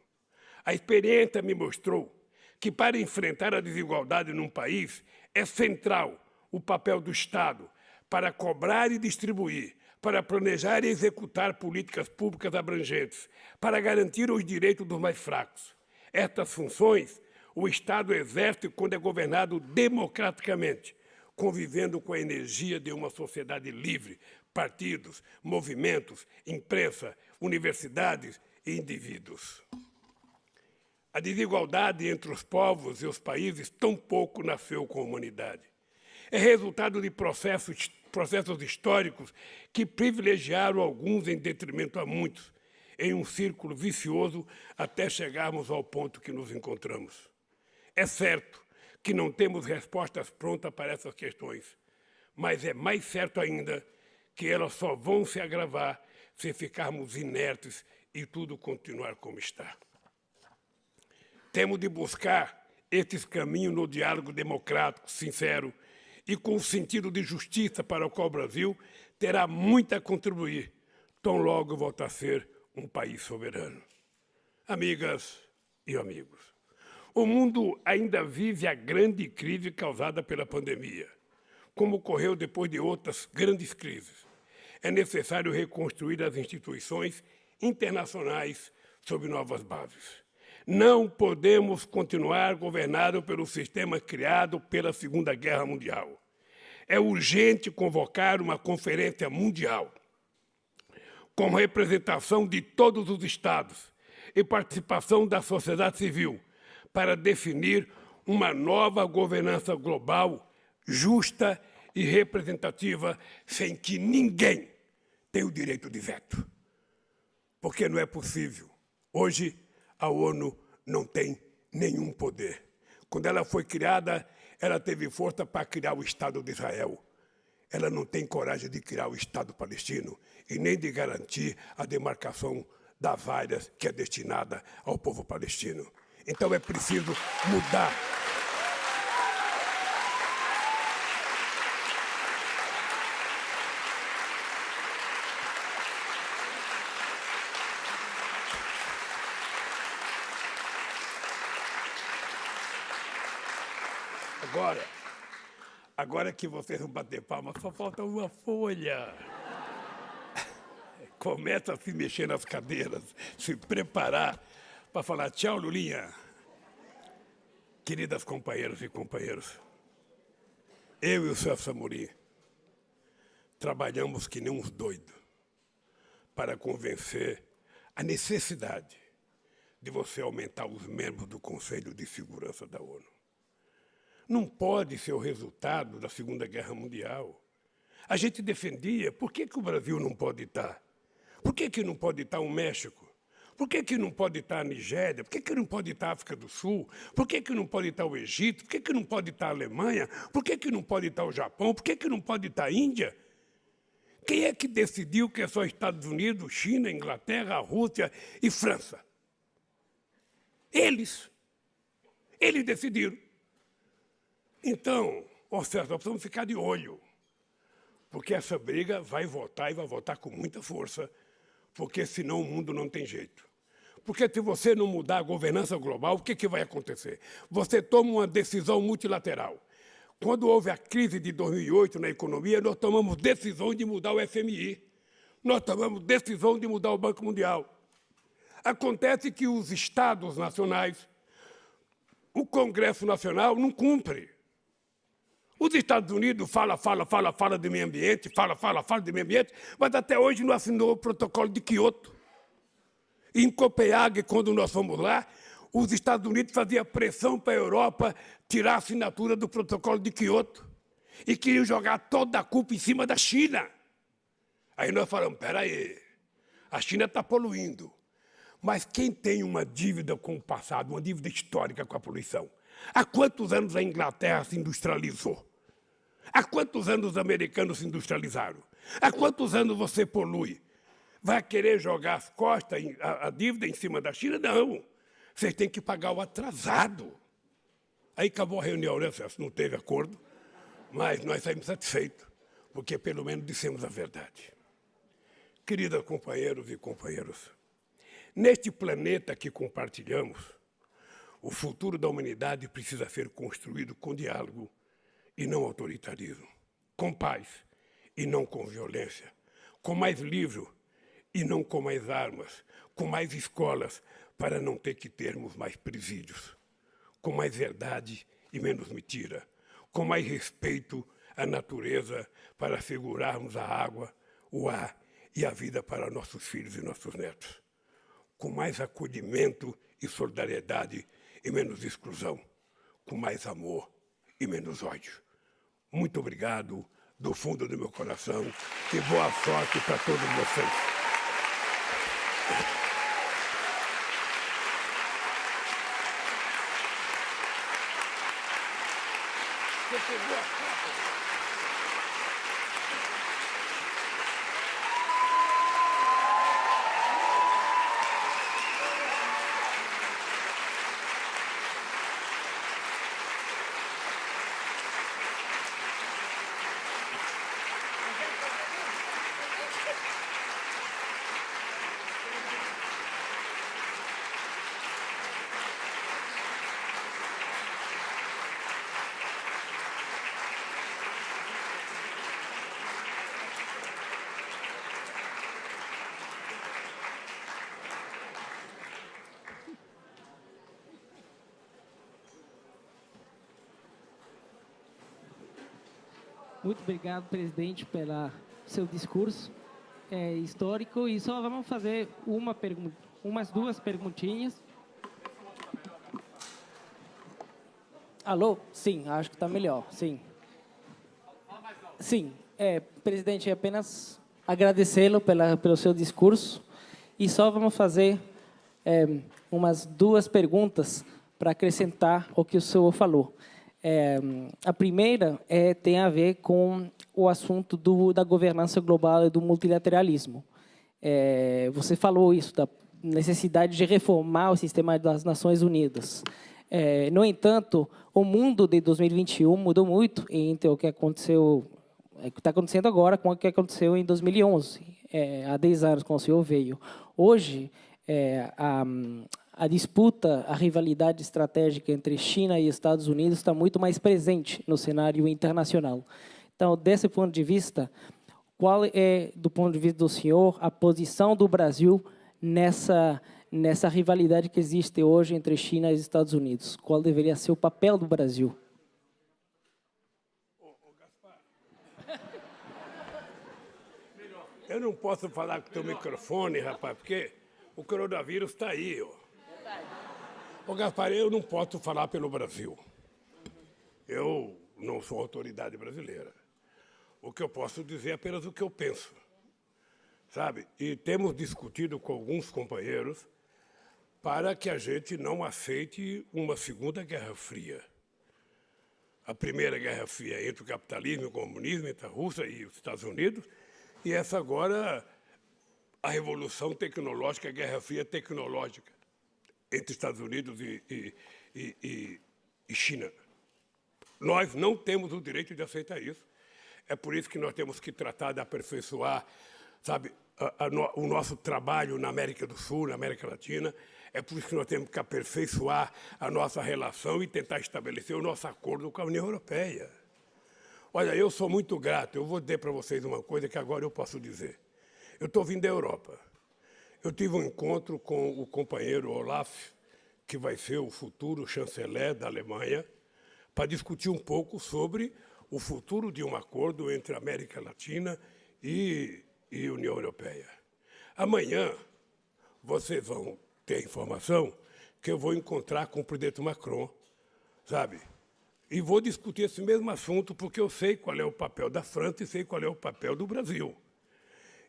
A experiência me mostrou que para enfrentar a desigualdade num país é central o papel do Estado para cobrar e distribuir, para planejar e executar políticas públicas abrangentes, para garantir os direitos dos mais fracos. Estas funções O Estado exerce quando é governado democraticamente, convivendo com a energia de uma sociedade livre, partidos, movimentos, imprensa, universidades e indivíduos. A desigualdade entre os povos e os países tampouco nasceu com a humanidade. É resultado de processos históricos que privilegiaram alguns em detrimento a muitos, em um círculo vicioso até chegarmos ao ponto que nos encontramos. É certo que não temos respostas prontas para essas questões, mas é mais certo ainda que elas só vão se agravar se ficarmos inertes e tudo continuar como está. Temos de buscar esses caminhos no diálogo democrático, sincero e com o sentido de justiça para o qual o Brasil terá muito a contribuir, tão logo voltar a ser um país soberano. Amigas e amigos, o mundo ainda vive a grande crise causada pela pandemia, como ocorreu depois de outras grandes crises. É necessário reconstruir as instituições internacionais sob novas bases. Não podemos continuar governados pelo sistema criado pela Segunda Guerra Mundial. É urgente convocar uma conferência mundial com representação de todos os estados e participação da sociedade civil para definir uma nova governança global, justa e representativa, sem que ninguém tenha o direito de veto. Porque não é possível. Hoje, a ONU não tem nenhum poder. Quando ela foi criada, ela teve força para criar o Estado de Israel. Ela não tem coragem de criar o Estado palestino e nem de garantir a demarcação das áreas que é destinada ao povo palestino. Então é preciso mudar. Agora que vocês vão bater palma, só falta uma folha. Começa a se mexer nas cadeiras, se preparar para falar tchau, Lulinha. Queridas companheiras e companheiros, eu e o Celso Amorim trabalhamos que nem uns doidos para convencer a necessidade de você aumentar os membros do Conselho de Segurança da ONU. Não pode ser o resultado da Segunda Guerra Mundial. A gente defendia, por que o Brasil não pode estar? Por que não pode estar o México? Por que não pode estar a Nigéria? Por que não pode estar a África do Sul? Por que não pode estar o Egito? Por que não pode estar a Alemanha? Por que não pode estar o Japão? Por que não pode estar a Índia? Quem é que decidiu que é só Estados Unidos, China, Inglaterra, Rússia e França? Eles. Eles decidiram. Então, César, nós precisamos ficar de olho, porque essa briga vai voltar e vai voltar com muita força, porque senão o mundo não tem jeito. Porque se você não mudar a governança global, o que vai acontecer? Você toma uma decisão multilateral. Quando houve a crise de 2008 na economia, nós tomamos decisão de mudar o FMI. Nós tomamos decisão de mudar o Banco Mundial. Acontece que os Estados nacionais, o Congresso Nacional não cumpre. Os Estados Unidos fala de meio ambiente, fala de meio ambiente, mas até hoje não assinou o protocolo de Quioto. Em Copenhague, quando nós fomos lá, os Estados Unidos faziam pressão para a Europa tirar a assinatura do protocolo de Quioto e queriam jogar toda a culpa em cima da China. Aí nós falamos, peraí, a China está poluindo, mas quem tem uma dívida com o passado, uma dívida histórica com a poluição? Há quantos anos a Inglaterra se industrializou? Há quantos anos os americanos se industrializaram? Há quantos anos você polui? Vai querer jogar as costas, a dívida em cima da China? Não. Vocês têm que pagar o atrasado. Aí acabou a reunião, né, Celso? Não teve acordo, mas nós saímos satisfeitos, porque pelo menos dissemos a verdade. Queridos companheiros e companheiras, neste planeta que compartilhamos, o futuro da humanidade precisa ser construído com diálogo e não autoritarismo, com paz e não com violência, com mais livro e não com mais armas, com mais escolas para não ter que termos mais presídios, com mais verdade e menos mentira, com mais respeito à natureza para assegurarmos a água, o ar e a vida para nossos filhos e nossos netos, com mais acolhimento e solidariedade e menos exclusão, com mais amor e menos ódio. Muito obrigado, do fundo do meu coração, e boa sorte para todos vocês. Você pegou a foto? Muito obrigado, presidente, pelo seu discurso histórico. E só vamos fazer umas duas perguntinhas. Alô? Sim, acho que está melhor. Sim. Sim, presidente, apenas agradecê-lo pelo seu discurso. E só vamos fazer umas duas perguntas para acrescentar o que o senhor falou. A primeira tem a ver com o assunto da governança global e do multilateralismo. Você falou isso, da necessidade de reformar o sistema das Nações Unidas. No entanto, o mundo de 2021 mudou muito entre o que aconteceu, o que está acontecendo agora com o que aconteceu em 2011, há 10 anos, quando o senhor veio. Hoje, a disputa, a rivalidade estratégica entre China e Estados Unidos está muito mais presente no cenário internacional. Então, desse ponto de vista, qual é, do ponto de vista do senhor, a posição do Brasil nessa rivalidade que existe hoje entre China e Estados Unidos? Qual deveria ser o papel do Brasil? Gaspar, eu não posso falar com o teu microfone, rapaz, porque o coronavírus está aí, ó. Ô, Gaspar, eu não posso falar pelo Brasil. Eu não sou autoridade brasileira. O que eu posso dizer é apenas o que eu penso, sabe? E temos discutido com alguns companheiros para que a gente não aceite uma segunda Guerra Fria. A primeira Guerra Fria entre o capitalismo e o comunismo, entre a Rússia e os Estados Unidos, e essa agora, a Revolução Tecnológica, a Guerra Fria Tecnológica, entre Estados Unidos e China. Nós não temos o direito de aceitar isso. É por isso que nós temos que tratar de aperfeiçoar, sabe, o nosso trabalho na América do Sul, na América Latina. É por isso que nós temos que aperfeiçoar a nossa relação e tentar estabelecer o nosso acordo com a União Europeia. Olha, eu sou muito grato. Eu vou dizer para vocês uma coisa que agora eu posso dizer. Eu estou vindo da Europa. Eu tive um encontro com o companheiro Olaf, que vai ser o futuro chanceler da Alemanha, para discutir um pouco sobre o futuro de um acordo entre a América Latina e União Europeia. Amanhã, vocês vão ter a informação que eu vou encontrar com o presidente Macron, sabe? E vou discutir esse mesmo assunto, porque eu sei qual é o papel da França e sei qual é o papel do Brasil.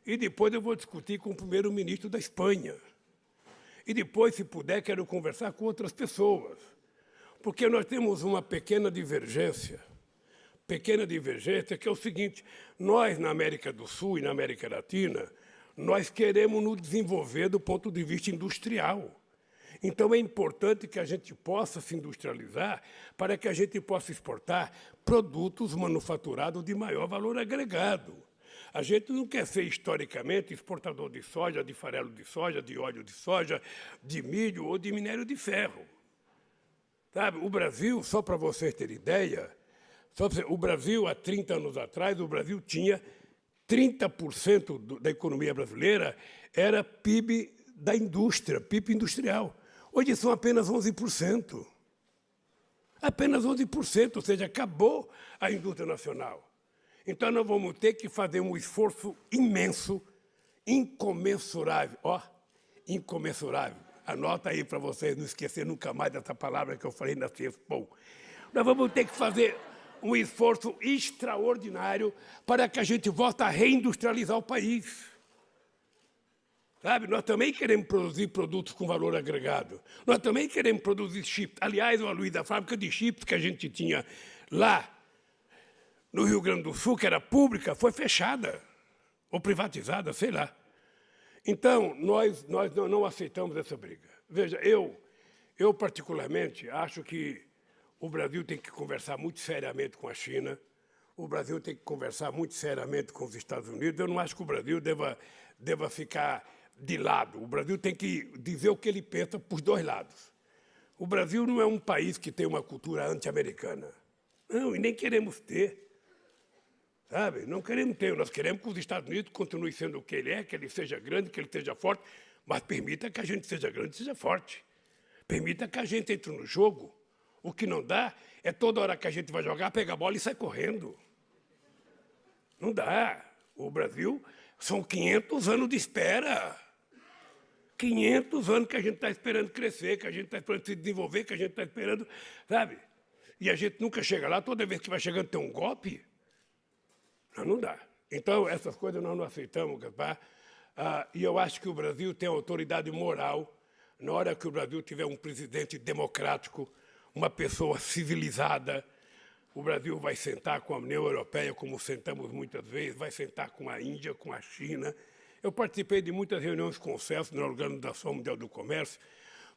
E depois eu vou discutir com o primeiro-ministro da Espanha. E depois, se puder, quero conversar com outras pessoas. Porque nós temos uma pequena divergência que é o seguinte: nós, na América do Sul e na América Latina, nós queremos nos desenvolver do ponto de vista industrial. Então, é importante que a gente possa se industrializar para que a gente possa exportar produtos manufaturados de maior valor agregado. A gente não quer ser, historicamente, exportador de soja, de farelo de soja, de óleo de soja, de milho ou de minério de ferro. Sabe, o Brasil, só para vocês terem ideia, o Brasil, há 30 anos atrás, o Brasil tinha 30% da economia brasileira era PIB da indústria, PIB industrial. Hoje são apenas 11%. Apenas 11%, ou seja, acabou a indústria nacional. Então, nós vamos ter que fazer um esforço imenso, incomensurável. Ó, incomensurável. Anota aí para vocês não esquecerem nunca mais dessa palavra que eu falei na Ciexpo. Nós vamos ter que fazer um esforço extraordinário para que a gente volte a reindustrializar o país. Sabe? Nós também queremos produzir produtos com valor agregado. Nós também queremos produzir chips. Aliás, Luiz, a fábrica de chips que a gente tinha lá no Rio Grande do Sul, que era pública, foi fechada ou privatizada, sei lá. Então, nós não aceitamos essa briga. Veja, eu particularmente acho que o Brasil tem que conversar muito seriamente com a China, o Brasil tem que conversar muito seriamente com os Estados Unidos. Eu não acho que o Brasil deva ficar de lado. O Brasil tem que dizer o que ele pensa para os dois lados. O Brasil não é um país que tem uma cultura anti-americana. Não, e nem queremos ter. Sabe? Não queremos ter. Nós queremos que os Estados Unidos continuem sendo o que ele é, que ele seja grande, que ele seja forte, mas permita que a gente seja grande e seja forte. Permita que a gente entre no jogo. O que não dá é toda hora que a gente vai jogar, pega a bola e sai correndo. Não dá. O Brasil são 500 anos de espera. 500 anos que a gente está esperando crescer, que a gente está esperando se desenvolver, que a gente está esperando, sabe? E a gente nunca chega lá, toda vez que vai chegando tem um golpe. Não dá. Então, essas coisas nós não aceitamos, Gaspar. E eu acho que o Brasil tem autoridade moral. Na hora que o Brasil tiver um presidente democrático, uma pessoa civilizada, o Brasil vai sentar com a União Europeia, como sentamos muitas vezes, vai sentar com a Índia, com a China. Eu participei de muitas reuniões com o CELSO, na Organização Mundial do Comércio.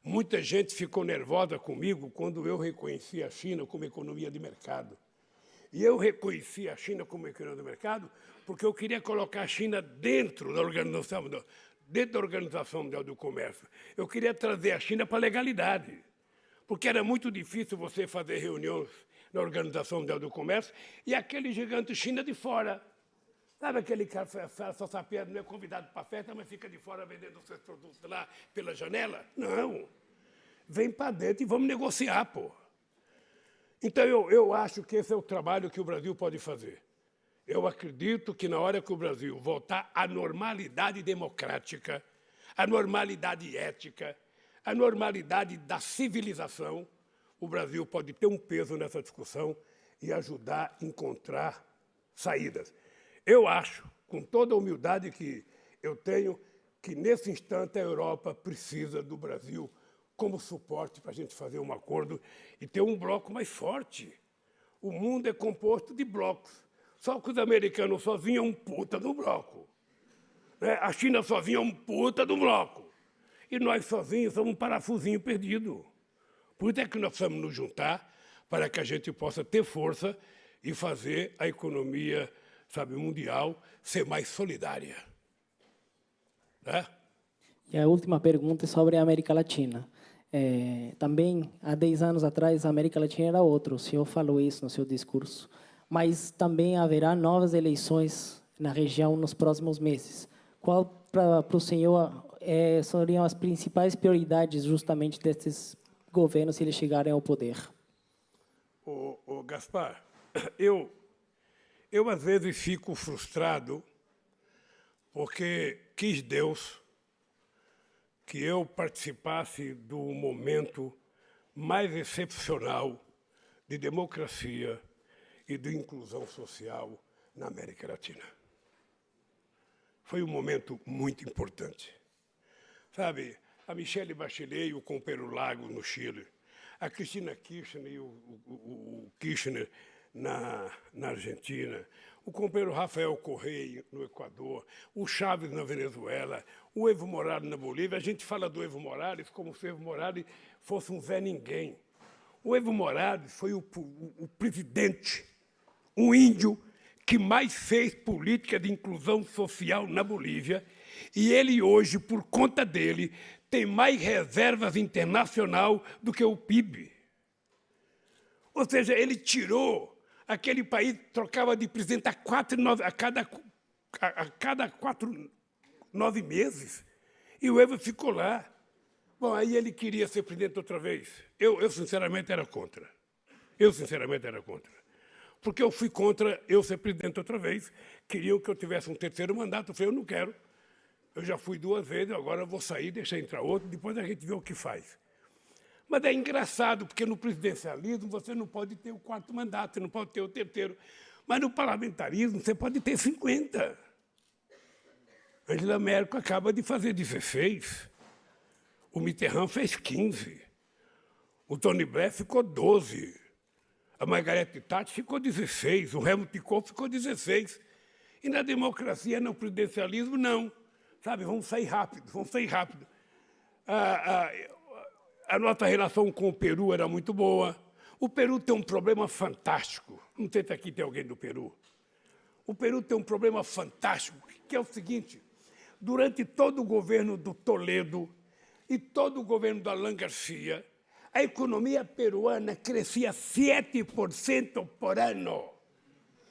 Muita gente ficou nervosa comigo quando eu reconheci a China como economia de mercado. E eu reconheci a China como economia de mercado porque eu queria colocar a China dentro da Organização Mundial do Comércio. Eu queria trazer a China para a legalidade, porque era muito difícil você fazer reuniões na Organização Mundial do Comércio e aquele gigante China de fora. Sabe aquele cara só sapeado, não é convidado para a festa, mas fica de fora vendendo os seus produtos lá pela janela? Não. Vem para dentro e vamos negociar, pô. Então, eu acho que esse é o trabalho que o Brasil pode fazer. Eu acredito que na hora que o Brasil voltar à normalidade democrática, à normalidade ética, à normalidade da civilização, o Brasil pode ter um peso nessa discussão e ajudar a encontrar saídas. Eu acho, com toda a humildade que eu tenho, que nesse instante a Europa precisa do Brasil como suporte para a gente fazer um acordo e ter um bloco mais forte. O mundo é composto de blocos. Só que os americanos sozinhos é um puta do bloco. A China sozinha é um puta do bloco. E nós sozinhos somos um parafusinho perdido. Por isso é que nós precisamos nos juntar para que a gente possa ter força e fazer a economia, sabe, mundial ser mais solidária. Né? E a última pergunta é sobre a América Latina. Também, há 10 anos atrás, a América Latina era outra, o senhor falou isso no seu discurso, mas também haverá novas eleições na região nos próximos meses. Qual, para o senhor, seriam as principais prioridades justamente desses governos se eles chegarem ao poder? Gaspar, eu às vezes fico frustrado porque quis Deus que eu participasse do momento mais excepcional de democracia e de inclusão social na América Latina. Foi um momento muito importante. Sabe, a Michelle Bachelet e o companheiro Lagos no Chile, a Cristina Kirchner e o Kirchner na Argentina, o companheiro Rafael Correia no Equador, o Chávez na Venezuela, o Evo Morales na Bolívia. A gente fala do Evo Morales como se o Evo Morales fosse um Zé Ninguém. O Evo Morales foi o presidente, um índio que mais fez política de inclusão social na Bolívia, e ele hoje, por conta dele, tem mais reservas internacional do que o PIB. Ou seja, ele tirou aquele país, trocava de presidente a cada 9 meses, e o Evo ficou lá. Bom, aí ele queria ser presidente outra vez. Eu sinceramente, era contra. Eu, sinceramente, era contra. Porque eu fui contra eu ser presidente outra vez. Queriam que eu tivesse um terceiro mandato. Eu falei, eu não quero. Eu já fui 2 vezes, agora eu vou sair, deixar entrar outro, depois a gente vê o que faz. Mas é engraçado, porque no presidencialismo você não pode ter o 4º mandato, você não pode ter o 3º. Mas no parlamentarismo você pode ter 50. Angela Merkel acaba de fazer 16. O Mitterrand fez 15. O Tony Blair ficou 12. A Margaret Thatcher ficou 16. O Helmut Kohl ficou 16. E na democracia, no presidencialismo, não. Sabe, vamos sair rápido, vamos sair rápido. A nossa relação com o Peru era muito boa. O Peru tem um problema fantástico. Não sei se aqui tem alguém do Peru. O Peru tem um problema fantástico, que é o seguinte. Durante todo o governo do Toledo e todo o governo do Alan Garcia, a economia peruana crescia 7% por ano.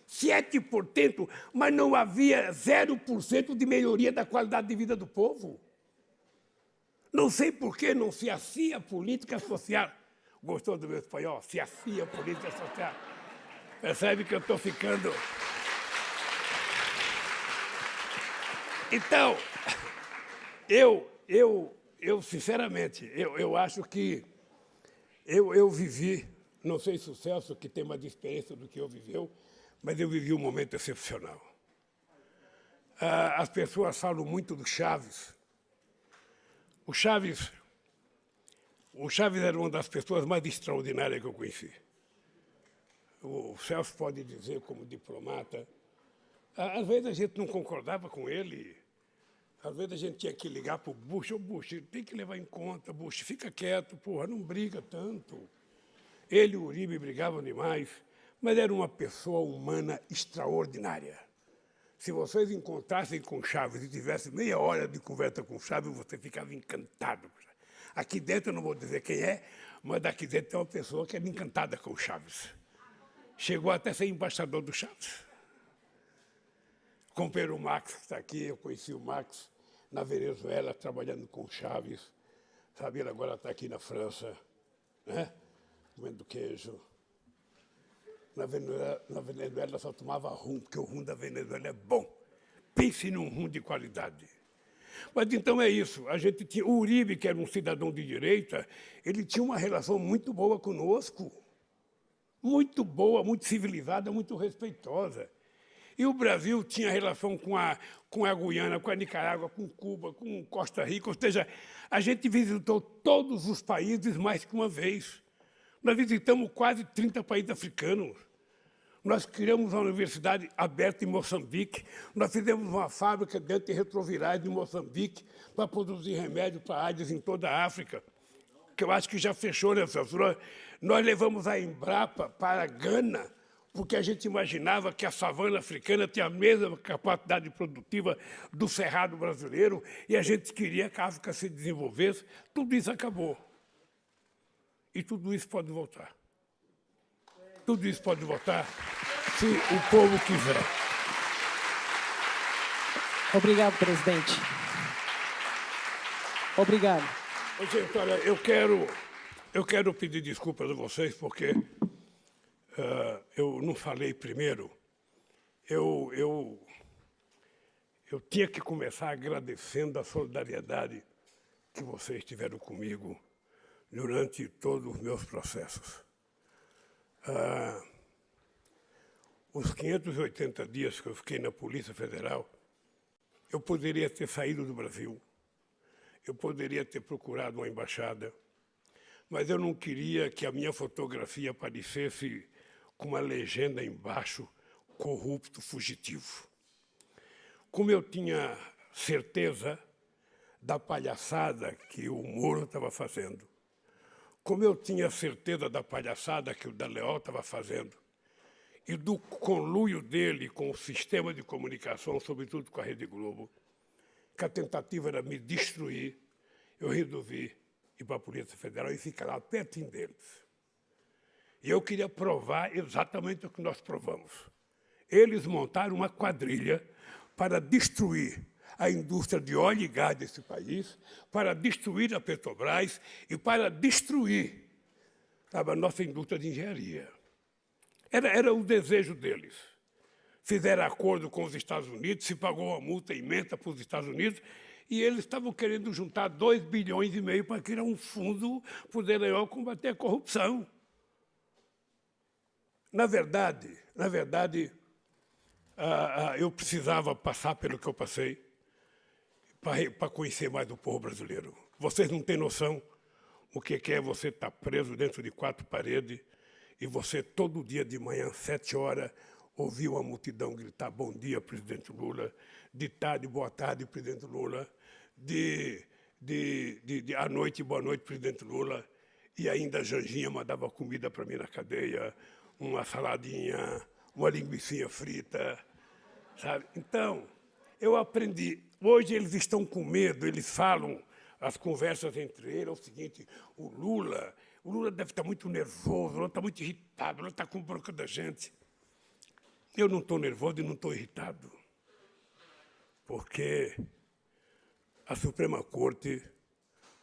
7%, mas não havia 0% de melhoria da qualidade de vida do povo. Não sei por que não se hacía política social. Gostou do meu espanhol? Se hacía política social. Percebe que eu estou ficando... Então, eu sinceramente, eu acho que eu vivi, não sei se o Celso, que tem mais experiência do que eu viveu, mas eu vivi um momento excepcional. As pessoas falam muito do Chaves. O Chaves era uma das pessoas mais extraordinárias que eu conheci. O Celso pode dizer, como diplomata, às vezes a gente não concordava com ele, às vezes a gente tinha que ligar para o Bush, Bush, tem que levar em conta, Bush, fica quieto, porra, não briga tanto. Ele e o Uribe brigavam demais, mas era uma pessoa humana extraordinária. Se vocês encontrassem com Chaves e tivessem meia hora de conversa com Chaves, você ficava encantado. Aqui dentro, eu não vou dizer quem é, mas daqui dentro tem uma pessoa que é encantada com Chaves. Chegou até a ser embaixador do Chaves. Comprei o Max, que está aqui, eu conheci o Max na Venezuela, trabalhando com Chaves. Sabe, ele agora está aqui na França, né? Comendo queijo. Na Venezuela só tomava rum, porque o rum da Venezuela é bom. Pense num rum de qualidade. Mas então é isso. A gente tinha o Uribe, que era um cidadão de direita, ele tinha uma relação muito boa conosco. Muito boa, muito civilizada, muito respeitosa. E o Brasil tinha relação com a Guiana, com a Nicarágua, com Cuba, com Costa Rica. Ou seja, a gente visitou todos os países mais que uma vez. Nós visitamos quase 30 países africanos. Nós criamos uma universidade aberta em Moçambique. Nós fizemos uma fábrica de antirretrovirais em Moçambique para produzir remédio para AIDS em toda a África, que eu acho que já fechou, né, Celso? Nós levamos a Embrapa para a Gana, porque a gente imaginava que a savana africana tinha a mesma capacidade produtiva do cerrado brasileiro e a gente queria que a África se desenvolvesse. Tudo isso acabou. E tudo isso pode voltar. Tudo isso pode voltar se o povo quiser. Obrigado, presidente. Obrigado. Gente, olha, eu quero pedir desculpas a vocês, porque eu não falei primeiro. Eu tinha que começar agradecendo a solidariedade que vocês tiveram comigo durante todos os meus processos. Os 580 dias que eu fiquei na Polícia Federal, eu poderia ter saído do Brasil, eu poderia ter procurado uma embaixada, mas eu não queria que a minha fotografia aparecesse com uma legenda embaixo, corrupto, fugitivo. Como eu tinha certeza da palhaçada que o Moro estava fazendo, como eu tinha certeza da palhaçada que o Dallagnol estava fazendo, e do conluio dele com o sistema de comunicação, sobretudo com a Rede Globo, que a tentativa era me destruir, eu resolvi ir para a Polícia Federal e ficar lá pertinho deles. E eu queria provar exatamente o que nós provamos. Eles montaram uma quadrilha para destruir a indústria de óleo e gás desse país, para destruir a Petrobras e para destruir, sabe, a nossa indústria de engenharia. Era o desejo deles. Fizeram acordo com os Estados Unidos, se pagou uma multa imensa para os Estados Unidos, e eles estavam querendo juntar 2,5 bilhões para criar um fundo para o Dallagnol combater a corrupção. Na verdade, eu precisava passar pelo que eu passei para conhecer mais do povo brasileiro. Vocês não têm noção o que é você estar preso dentro de 4 paredes e você, todo dia de manhã, às 7 horas, ouvir uma multidão gritar bom dia, presidente Lula, de tarde, boa tarde, presidente Lula, à noite, boa noite, presidente Lula, e ainda a Janjinha mandava comida para mim na cadeia, uma saladinha, uma linguicinha frita, sabe? Então, eu aprendi. Hoje eles estão com medo, eles falam, as conversas entre eles, é o seguinte, o Lula deve estar muito nervoso, o Lula está muito irritado, o Lula está com bronca da gente. Eu não estou nervoso e não estou irritado, porque a Suprema Corte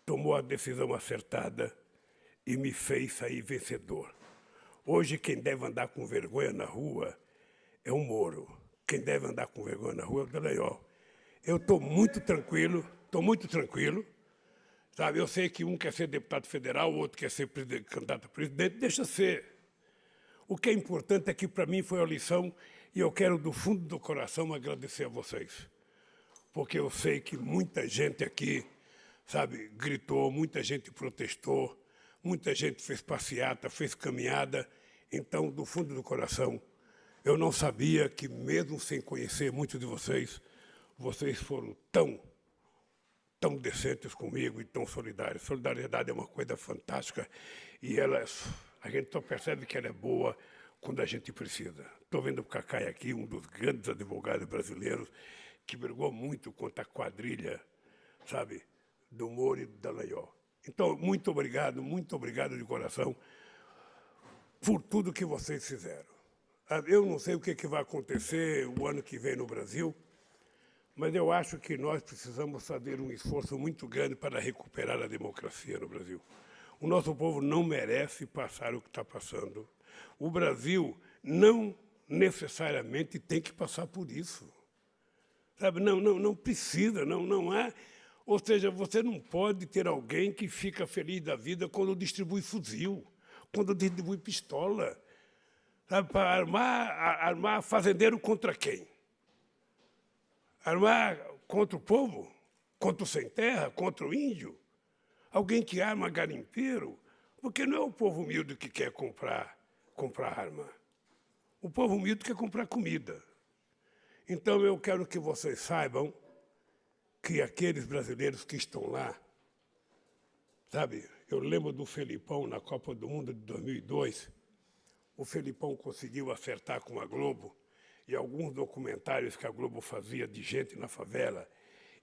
tomou a decisão acertada e me fez sair vencedor. Hoje, quem deve andar com vergonha na rua é o Moro. Quem deve andar com vergonha na rua é o Dallagnol. Eu estou muito tranquilo, sabe? Eu sei que um quer ser deputado federal, o outro quer ser candidato a presidente, deixa ser. O que é importante é que, para mim, foi uma lição e eu quero, do fundo do coração, agradecer a vocês. Porque eu sei que muita gente aqui, sabe, gritou, muita gente protestou, muita gente fez passeata, fez caminhada. Então, do fundo do coração, eu não sabia que, mesmo sem conhecer muitos de vocês, vocês foram tão decentes comigo e tão solidários. Solidariedade é uma coisa fantástica e a gente só percebe que ela é boa quando a gente precisa. Estou vendo o Cacai aqui, um dos grandes advogados brasileiros, que brigou muito contra a quadrilha, sabe, do Moro e do Dallagnol. Então, muito obrigado de coração por tudo que vocês fizeram. Eu não sei o que vai acontecer o ano que vem no Brasil, mas eu acho que nós precisamos fazer um esforço muito grande para recuperar a democracia no Brasil. O nosso povo não merece passar o que está passando. O Brasil não necessariamente tem que passar por isso. Sabe? Não precisa, não há. Ou seja, você não pode ter alguém que fica feliz da vida quando distribui fuzil, quando distribui pistola. Sabe? Para armar fazendeiro contra quem? Armar contra o povo? Contra o sem terra? Contra o índio? Alguém que arma garimpeiro? Porque não é o povo humilde que quer comprar arma. O povo humilde quer comprar comida. Então, eu quero que vocês saibam que aqueles brasileiros que estão lá, sabe, eu lembro do Felipão na Copa do Mundo de 2002, o Felipão conseguiu acertar com a Globo e alguns documentários que a Globo fazia de gente na favela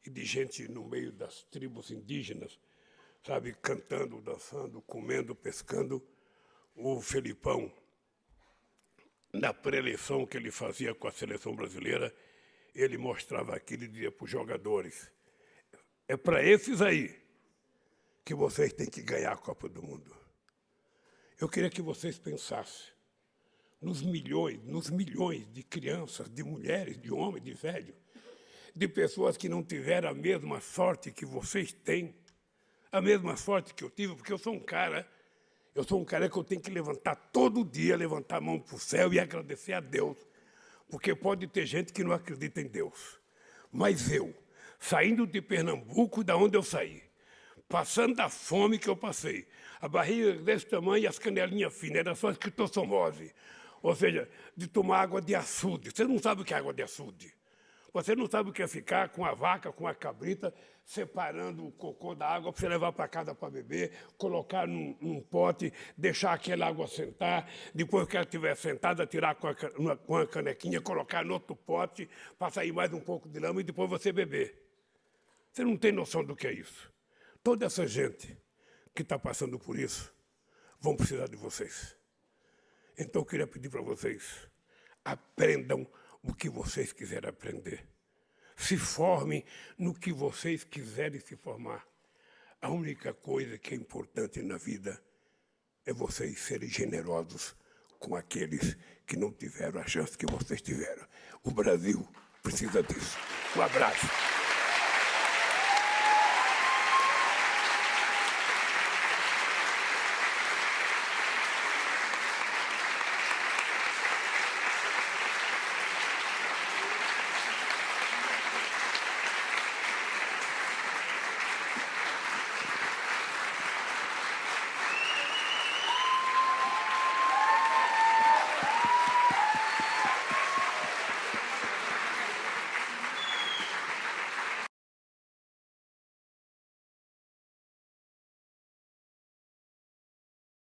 e de gente no meio das tribos indígenas, sabe, cantando, dançando, comendo, pescando. O Felipão, na pré-eleição que ele fazia com a seleção brasileira, ele mostrava aquilo e dizia para os jogadores: é para esses aí que vocês têm que ganhar a Copa do Mundo. Eu queria que vocês pensassem nos milhões de crianças, de mulheres, de homens, de velhos, de pessoas que não tiveram a mesma sorte que vocês têm, a mesma sorte que eu tive, porque eu sou um cara que eu tenho que levantar todo dia, levantar a mão para o céu e agradecer a Deus, porque pode ter gente que não acredita em Deus. Mas eu, saindo de Pernambuco, da onde eu saí, passando da fome que eu passei, a barriga desse tamanho e as canelinhas finas, era só esquistossomose, ou seja, de tomar água de açude. Você não sabe o que é água de açude. Você não sabe o que é ficar com a vaca, com a cabrita, separando o cocô da água para você levar para casa para beber, colocar num pote, deixar aquela água sentar, depois que ela estiver sentada, tirar com a canequinha, colocar no outro pote, para sair mais um pouco de lama e depois você beber. Você não tem noção do que é isso. Toda essa gente que está passando por isso vão precisar de vocês. Então, eu queria pedir para vocês, aprendam o que vocês quiserem aprender. Se formem no que vocês quiserem se formar. A única coisa que é importante na vida é vocês serem generosos com aqueles que não tiveram a chance que vocês tiveram. O Brasil precisa disso. Um abraço.